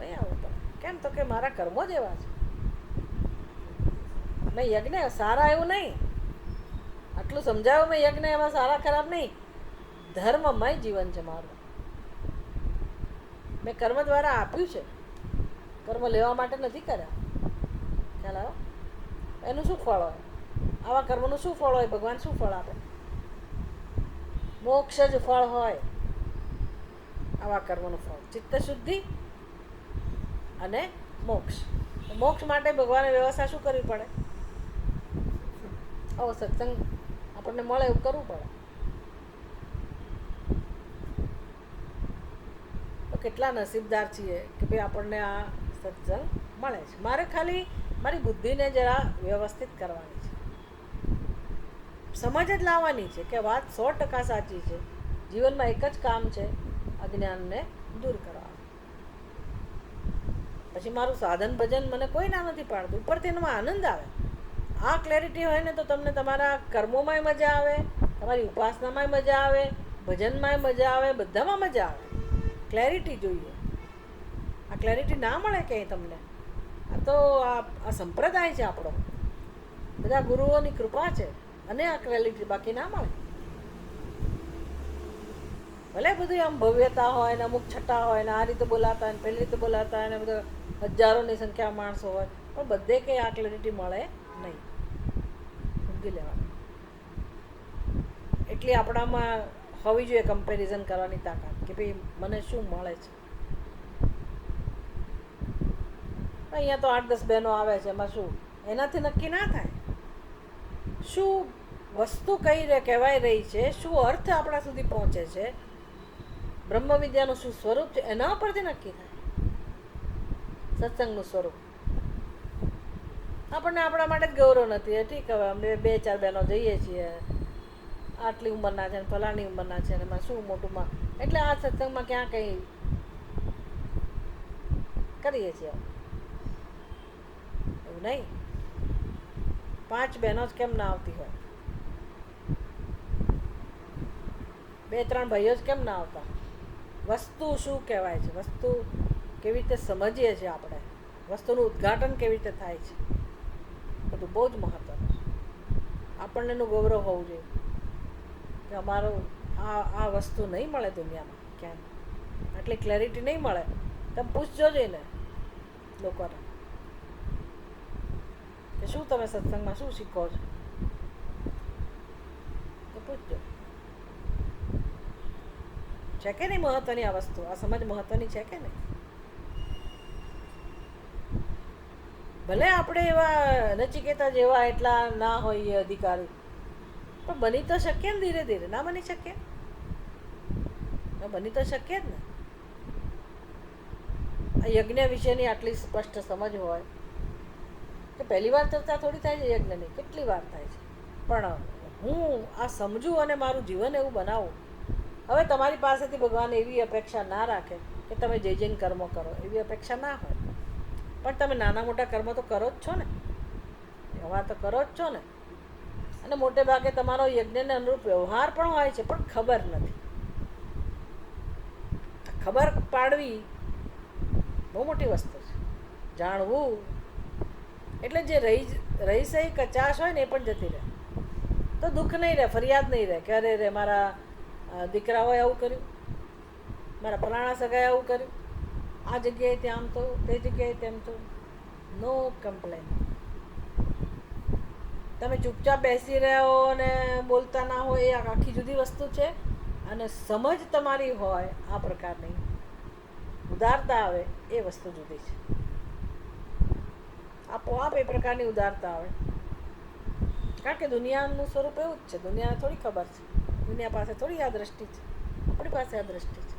નહીં આવવું પડે. કેમ? તો કે મારા કર્મો જ એવા છે. મેં યજ્ઞ સારા એવું નહીં, આટલું સમજાવ્યું મેં યજ્ઞ એમાં સારા ખરાબ નહીં, ધર્મમય જીવન છે મારું. મેં કર્મ દ્વારા આપ્યું છે, કર્મ લેવા માટે નથી કર્યા. ખ્યાલ આવ્યો? એનું શું ફળ હોય? આવા કર્મનું શું ફળ હોય? ભગવાન શું ફળ આપે? મોક્ષ જ ફળ હોય આવા કર્મનું ફળ. ચિત્ત શુદ્ધિ અને મોક્ષ. મોક્ષ માટે ભગવાને વ્યવસ્થા શું કરવી પડે? આવો સત્સંગ આપણને મળે એવું કરવું પડે. તો કેટલા નસીબદાર છીએ કે ભાઈ આપણને આ સત્સંગ મળે છે. મારે ખાલી મારી બુદ્ધિને જરા વ્યવસ્થિત કરવાની છે, સમજ જ લાવવાની છે કે વાત 100% સાચી છે. જીવનમાં એક જ કામ છે, અજ્ઞાનને દૂર કરવાનું. પછી મારું સાધન ભજન મને કોઈ ના નથી પાડતું. ઉપરથી એમાં આનંદ આવે. આ ક્લેરિટી હોય ને તો તમને તમારા કર્મોમાંય મજા આવે, તમારી ઉપાસનામાંય મજા આવે, ભજનમાંય મજા આવે, બધામાં મજા આવે. ક્લેરિટી જોઈએ. આ ક્લેરિટી ના મળે ક્યાંય તમને. આ તો આ સંપ્રદાય છે આપણો, બધા ગુરુઓની કૃપા છે અને આ ક્લેરિટી બાકી ના મળે. ભલે બધું આમ ભવ્યતા હોય ને અમુક છઠ્ઠા હોય ને આ રીતે બોલાતા હોય ને પેલી રીતે બોલાતા હોય ને બધા હજારોની સંખ્યામાં માણસો હોય, પણ બધે કંઈ આ ક્લેરિટી મળે નહીં. સમજી લેવાનું. એટલી આપણામાં હોવી જોઈએ કમ્પેરિઝન કરવાની તાકાત કે ભાઈ મને શું મળે છે. અહીંયા તો 8-10 બહેનો આવે છે, એમાં શું એનાથી નક્કી ના થાય. શું વસ્તુ કઈ કહેવાય રહી છે, શું અર્થ આપણા સુધી પહોંચે છે, બ્રહ્મ વિદ્યાનું શું સ્વરૂપ છે, એના પરથી નક્કી થાય સત્સંગનું સ્વરૂપ. આપણને આપણા માટે જ ગૌરવ નથી. ઠીક, હવે અમે 2-4 બહેનો જઈએ છીએ, આટલી ઉંમરના છે ને ફલાણી ઉંમરના છે ને એમાં શું મોટુંમાં, એટલે આ સત્સંગમાં ક્યાં કંઈ કરીએ છીએ એવું નહીં. 5 બહેનો જ કેમ ના આવતી હોય, 2-3 ભાઈઓ જ કેમ ના આવતા? વસ્તુ શું કહેવાય છે, વસ્તુ કેવી રીતે સમજીએ છીએ આપણે, વસ્તુનું ઉદ્ઘાટન કેવી રીતે થાય છે, બધું બહુ જ મહત્વનું છે. આપણને એનું ગૌરવ હોવું જોઈએ કે અમારું આ વસ્તુ નહીં મળે દુનિયામાં ક્યાંય. આટલી ક્લેરિટી નહીં મળે. તમે પૂછજો જઈને લોકોને કે શું તમે સત્સંગમાં શું શીખો છો, તો પૂછજો. છે કે નહીં મહત્વની આ વસ્તુ? આ સમજ મહત્વની છે કે નહીં? ભલે આપણે એવા નચિકેતા જેવા એટલા ના હોઈએ અધિકારી, પણ બની તો શકીએ ને ધીરે ધીરે. ના બની શકીએ? બની તો શકીએ જ ને. આ યજ્ઞ વિશેની આટલી સ્પષ્ટ સમજ હોય કે પહેલી વાર ચર્ચા થોડી થાય છે યજ્ઞની, કેટલી વાર થાય છે. પણ હું આ સમજું અને મારું જીવન એવું બનાવું. હવે તમારી પાસેથી ભગવાન એવી અપેક્ષા ના રાખે કે તમે જે જઈને કર્મો કરો, એવી અપેક્ષા ના હોય. પણ તમે નાના મોટા કર્મ તો કરો જ છો ને, વ્યવહાર તો કરો જ છો ને. અને મોટે ભાગે તમારો યજ્ઞને અનુરૂપ વ્યવહાર પણ હોય છે, પણ ખબર નથી. ખબર પાડવી બહુ મોટી વસ્તુ છે. જાણવું એટલે જે રહી સહી કચાશ હોય ને એ પણ જતી રહે. તો દુઃખ નહીં રહે, ફરિયાદ નહીં રહે કે અરે રે મારા દીકરાઓએ આવું કર્યું, મારા ફલાણા સગાએ આવું કર્યું, આ જગ્યાએ ત્યાં આમ થયું, તે જગ્યાએ તેમ થયું. નો કમ્પ્લેન. તમે ચૂપચાપ બેસી રહ્યા હો અને બોલતા ના હોય એ આખી જુદી વસ્તુ છે. અને સમજ તમારી હોય આ પ્રકારની, ઉદારતા આવે એ વસ્તુ જુદી છે. આપોઆપ એ પ્રકારની ઉદારતા આવે. કારણ કે દુનિયાનું સ્વરૂપ એવું જ છે. દુનિયાને થોડી ખબર છે, દુનિયા પાસે થોડી આ દ્રષ્ટિ છે, આપણી પાસે આ દ્રષ્ટિ છે.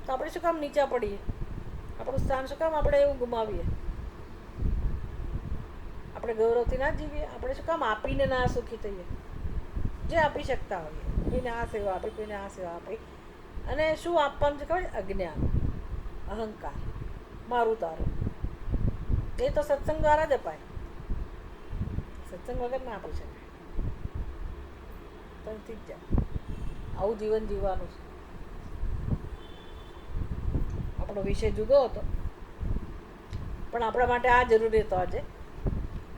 તો આપણે શું કામ નીચા પડીએ? આપણું સ્થાન શું કામ આપણે એવું ગુમાવીએ? આપણે ગૌરવથી ના જીવીએ? આપણે શું કામ આપીને ના સુખી થઈએ? જે આપી શકતા હોઈએ, કોઈને આ સેવા આપી, કોઈને આ સેવા આપી. અને શું આપવાનું છે ખબર? અજ્ઞાન, અહંકાર, મારું તારું. એ તો સત્સંગ દ્વારા જ અપાય, સત્સંગ વગર ના આપી શકાય. તનથી જ જાય. આવું જીવન જીવવાનું છે. આપણો વિષય જુદો હતો, પણ આપણા માટે આ જરૂરી હતો આજે.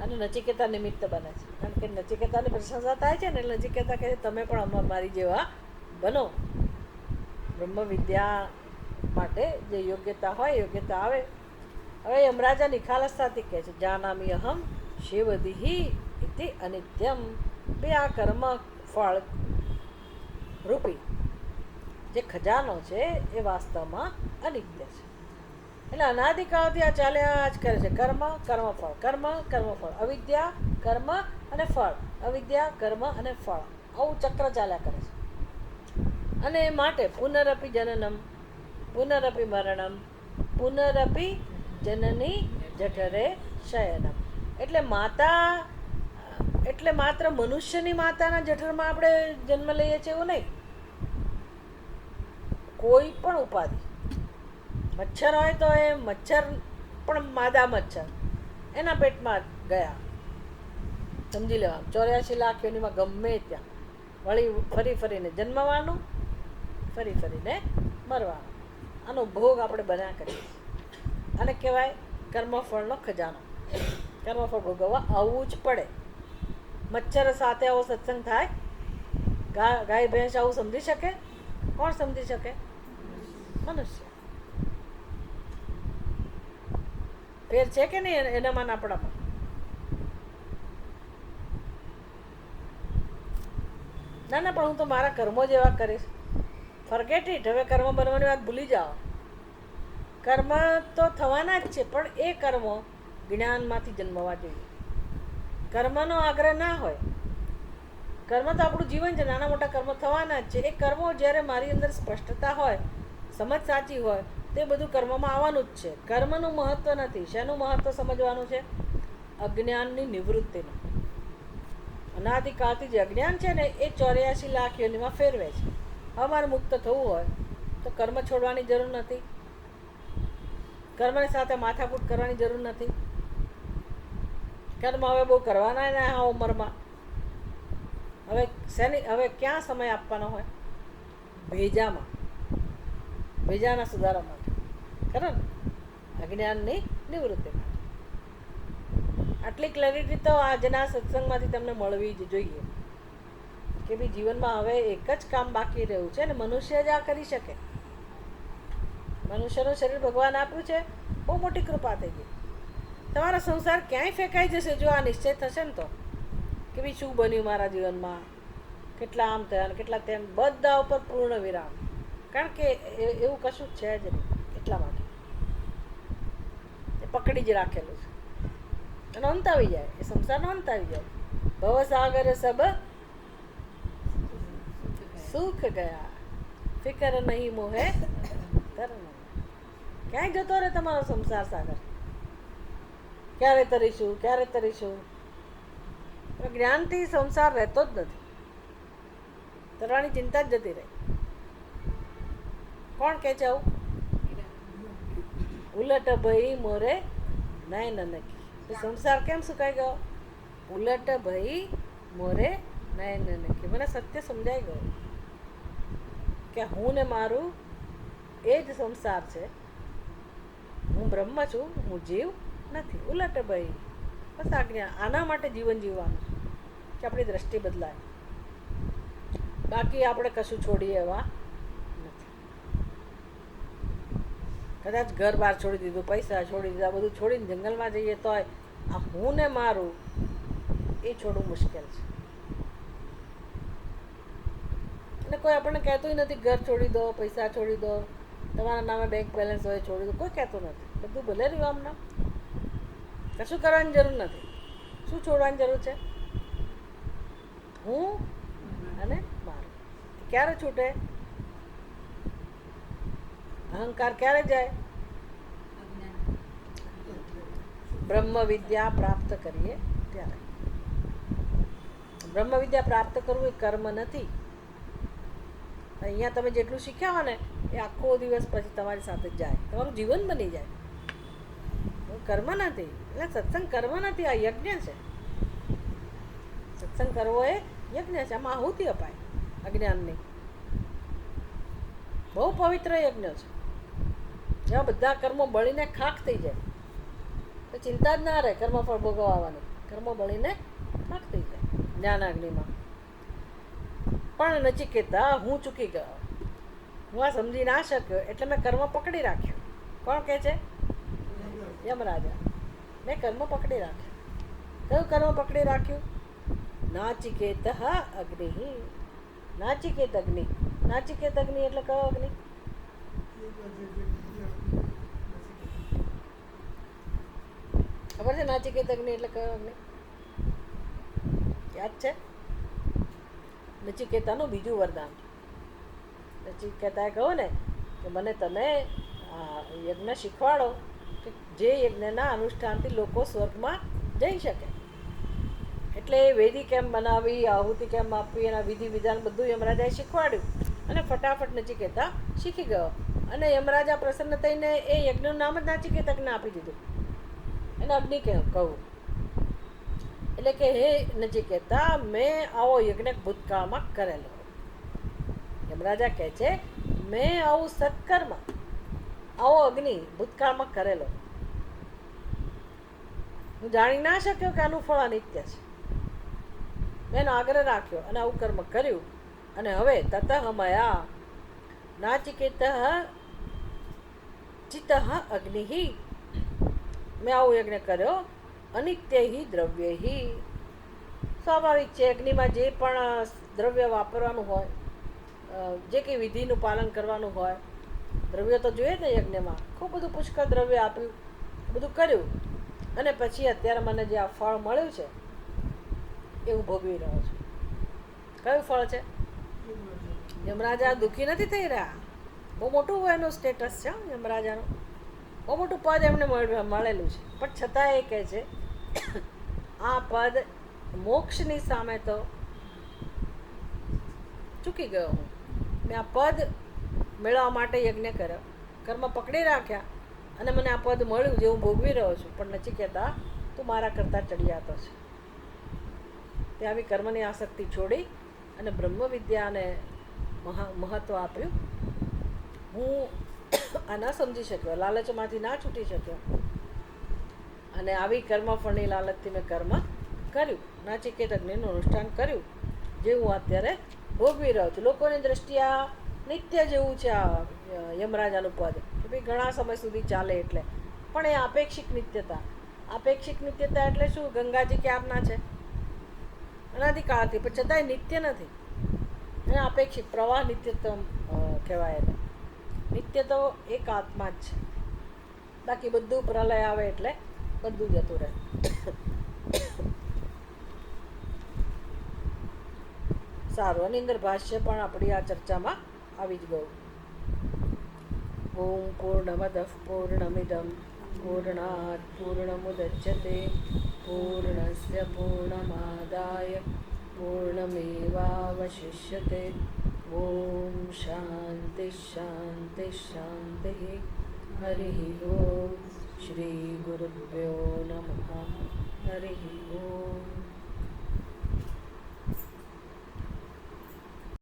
અને નચિકેતા નિમિત્ત બને છે. કારણ કે નચિકેતાની પ્રશંસા થાય છે ને, એટલે નચિકેતા કહે છે તમે પણ મારી જેવા બનો. બ્રહ્મ વિદ્યા માટે જે યોગ્યતા હોય, યોગ્યતા આવે. હવે યમરાજા નિખાલસતાથી કહે છે જાનામી અહમ શિવદિહી ઇતિ અનિત્યમ. બે આ કર્મ ફળ રૂપી જે ખજાનો છે એ વાસ્તવમાં અનિત્ય છે. એટલે અનાદિકાળથી આ ચાલ્યા જ કરે છે. કર્મ કર્મફળ, કર્મ કર્મફળ, અવિદ્યા કર્મ અને ફળ, અવિદ્યા કર્મ અને ફળ, આવું ચક્ર ચાલ્યા કરે છે. અને માટે પુનરપી જનનમ પુનરપી મરણમ પુનરપી જનની જઠરે શયનમ. એટલે માતા એટલે માત્ર મનુષ્યની માતાના જઠરમાં આપણે જન્મ લઈએ છીએ એવું નહીં. કોઈ પણ ઉપાધિ, મચ્છર હોય તો એ મચ્છર પણ માદા મચ્છર એના પેટમાં ગયા, સમજી લેવાનું. 84 લાખ યોનિમાં ગમે ત્યાં વળી ફરી ફરીને જન્મવાનું, ફરી ફરીને મરવાનું. આનો ભોગ આપણે બનાવ્યા કરીએ. આને કહેવાય કર્મફળનો ખજાનો. કર્મફળ ભોગવવા આવવું જ પડે. મચ્છર સાથે આવો સત્સંગ થાય? ગાય ભેંસ આવું સમજી શકે? કોણ સમજી શકે? મનુષ્ય. ફેર છે કે નહીં એનામાં આપણામાં? ના ના, પણ હું તો મારા કર્મો જેવા કરીશ. Forget it. હવે કર્મ બનવાની વાત ભૂલી જાઓ. કર્મ તો થવાના જ છે, પણ એ કર્મો જ્ઞાનમાંથી જન્મવા જોઈએ. કર્મનો આગ્રહ ના હોય. કર્મ તો આપણું જીવન છે, નાના મોટા કર્મો થવાના જ છે. એ કર્મો જ્યારે મારી અંદર સ્પષ્ટતા હોય, સમજ સાચી હોય, તે બધું કર્મમાં આવવાનું જ છે. કર્મનું મહત્ત્વ નથી. શેનું મહત્ત્વ સમજવાનું છે? અજ્ઞાનની નિવૃત્તિનું. અનાદિકાળથી જે અજ્ઞાન છે ને એ 84 લાખ યોનિમાં ફેરવે છે. હવે મારે મુક્ત થવું હોય તો કર્મ છોડવાની જરૂર નથી, કર્મની સાથે માથાકૂટ કરવાની જરૂર નથી. કર્મ હવે બહુ કરવાના ને આ ઉંમરમાં. હવે ક્યાં સમય આપવાનો હોય? ભેજામાં, ભેજાના સુધારા માટે, ખરો ને? અજ્ઞાનની નિવૃત્તિ માટે. આટલી ક્લેરિટી તો આજના સત્સંગમાંથી તમને મળવી જ જોઈએ કે ભાઈ જીવનમાં હવે એક જ કામ બાકી રહ્યું છે ને મનુષ્ય જ આ કરી શકે. મનુષ્યનું શરીર ભગવાન આપ્યું છે, બહુ મોટી કૃપા થઈ ગઈ. તમારો સંસાર ક્યાંય ફેંકાઈ જશે જો આ નિશ્ચય થશે ને તો, કે ભાઈ શું બન્યું મારા જીવનમાં, કેટલા આમ થયા ને કેટલા તેમ, બધા ઉપર પૂર્ણ વિરામ. કારણ કે એવું કશું છે જ નહીં. એટલા માટે એ પકડી જ રાખેલું છે. એનો અંત આવી જાય, એ સંસારનો અંત આવી જાય. ભવસાગર સબ સુખ ગયા, ફિકર નહીં મોહે ધર્મ. ક્યાંય જતો રહે તમારો સંસાર સાગર, ક્યારે તરીશું ક્યારે તરીશું. જ્ઞાનથી સંસાર રહેતો જ નથી, તરવાની ચિંતા જ જતી રહે. કોણ કહે છે આવું? ઉલટ ભાઈ મોરે નયન નકી. સંસાર કેમ સુકાઈ ગયો? ઉલટ ભાઈ મોરે નયન નકી. મને સત્ય સમજાઈ ગયું કે હું ને મારું એ જ સંસાર છે. હું બ્રહ્મ છું, હું જીવ નથી. ઉલટ ભાઈ બસ આજ્ઞા. આના માટે જીવન જીવવાનું કે આપણી દ્રષ્ટિ બદલાય. બાકી આપણે કશું છોડીએ એવા નથી. કદાચ ઘર બહાર છોડી દીધું, પૈસા છોડી દીધા, બધું છોડીને જંગલમાં જઈએ તો આ હું ને મારું એ છોડવું મુશ્કેલ છે. અને કોઈ આપણને કહેતું નથી ઘર છોડી દો, પૈસા છોડી દો, તમારા નામે બેંક બેલેન્સ હોય છોડી દો. કોઈ કહેતું નથી. બધું ભલે રહ્યું આમના, કશું કરવાની જરૂર નથી. શું છોડવાની જરૂર છે? હું અને મારું. ક્યારે છૂટે? અહંકાર ક્યારે જાય? બ્રહ્મ વિદ્યા પ્રાપ્ત કરીએ ત્યારે. બ્રહ્મ વિદ્યા પ્રાપ્ત કરવું એ કર્મ નથી. અહીંયા તમે જેટલું શીખ્યા હોય ને એ આખો દિવસ પછી તમારી સાથે જ જાય, તમારું જીવન બની જાય. કર્મ નથી. એટલે સત્સંગ કર્મ નથી, આ યજ્ઞ છે. સત્સંગ કરવો એ યજ્ઞ છે. આમાં આહુતિ અપાય અજ્ઞાનની. બહુ પવિત્ર યજ્ઞ છે. જેમાં બધા કર્મો બળીને ખાખ થઈ જાય તો ચિંતા જ ના રહે કર્મફળ ભોગવવાની. કર્મો બળીને ખાખ થઈ જાય જ્ઞાનાગ્નિમાં. પણ નચિકેતા હું ચૂકી ગયો, હું આ સમજી ના શક્યો એટલે મેં કર્મ પકડી રાખ્યું. કોણ કહે છે? યમરાજા. મેં કર્મ પકડી રાખ્યું. કયું કર્મ પકડી રાખ્યું? નાચિકેત અગ્નિ. નાચિકેત અગ્નિ. નાચિકેત અગ્નિ એટલે કયો અગ્નિ? ખબર છે નાચિકેત અગ્નિ એટલે કયો અગ્નિ? યાદ છે? નચિકેતાનું બીજું વરદાન. નચિકેતાએ કહ્યું ને કે મને તમે યજ્ઞ શીખવાડો કે જે યજ્ઞના અનુષ્ઠાનથી લોકો સ્વર્ગમાં જઈ શકે. એટલે વેદી કેમ બનાવી, આહુતિ કેમ આપવી, એના વિધિ વિધાન બધું યમરાજાએ શીખવાડ્યું. અને ફટાફટ નચિકેતા શીખી ગયો. અને યમરાજા પ્રસન્ન થઈને એ યજ્ઞનું નામ જ નાચિકેતકને આપી દીધું. એને અગ્નિ કહું. એટલે કે હે નચિકેતા, મેં આવો યજ્ઞ ભૂતકાળમાં કરેલો. યમરાજા કહે છે મેં આવું સત્કર્મ, આવો અગ્નિ ભૂતકાળમાં કરેલો. હું જાણી ના શક્યો કે આનું ફળ અનિત્ય છે. મેં એનો આગ્રહ રાખ્યો અને આવું કર્મ કર્યું. અને હવે તતઃ મયા નાચિકેત ચિત્ત અગ્નિ. મેં આવો યજ્ઞ કર્યો. અનિત્ય દ્રવ્ય. સ્વાભાવિક છે અગ્નિમાં જે પણ દ્રવ્ય વાપરવાનું હોય, જે કંઈ વિધિનું પાલન કરવાનું હોય, દ્રવ્ય તો જોઈએ ને યજ્ઞમાં. ખૂબ બધું પુષ્કળ દ્રવ્ય આપ્યું, બધું કર્યું. અને પછી અત્યારે મને જે આ ફળ મળ્યું છે એ હું ભોગવી રહ્યો છું. કયું ફળ છે? યમરાજા દુઃખી નથી થઈ રહ્યા. બહુ મોટું એનું સ્ટેટસ છે યમરાજાનું. બહુ મોટું પદ એમને મળેલું છે. પણ છતાં એ કહે છે આ પદ મોક્ષની સામે તો ચૂકી ગયો હું. મેં આ પદ મેળવવા માટે યજ્ઞ કર્યો, કર્મ પકડી રાખ્યા અને મને આ પદ મળ્યું જે હું ભોગવી રહ્યો છું. પણ નચિકેતા તું મારા કરતાં ચડિયાતો છે. તે આવી કર્મની આસક્તિ છોડી અને બ્રહ્મ વિદ્યાને મહત્ત્વ આપ્યું. હું આ ના સમજી શક્યો, લાલચમાંથી ના છૂટી શક્યો અને આવી કર્મફળની લાલચથી મેં કર્મ કર્યું. નાચિકેત અગ્નિનું અનુષ્ઠાન કર્યું જે હું અત્યારે ભોગવી રહ્યો છું. લોકોની દ્રષ્ટિએ આ નિત્ય જેવું છે આ યમરાજાનું પદ. ભાઈ ઘણા સમય સુધી ચાલે એટલે, પણ એ આપેક્ષિક નિત્યતા. આપેક્ષિક નિત્યતા એટલે શું? ગંગાજી ક્યારના છે, અનાદિકાળથી, પણ છતાંય નિત્ય નથી. એને આપેક્ષિક પ્રવાહ નિત્યત્વ કહેવાય. એને નિત્ય તો એક આત્મા જ છે, બાકી બધું પ્રલય આવે એટલે બધું જતું રહે. સારું, આની અંદર ભાષ્ય પણ આપણી આ ચર્ચામાં આવી જ ગયું. ઓમ પૂર્ણમદ પૂર્ણમિદમ પૂર્ણાત પૂર્ણમુદચ્યતે પૂર્ણસ્ય પૂર્ણમાદાય પૂર્ણમેવાવશિષ્યતે. ઓમ શાંતિ શાંતિ શાંતિ. હરિ ઓમ. શ્રી ગુરુભ્યો નમઃ. હરિ ઓમ.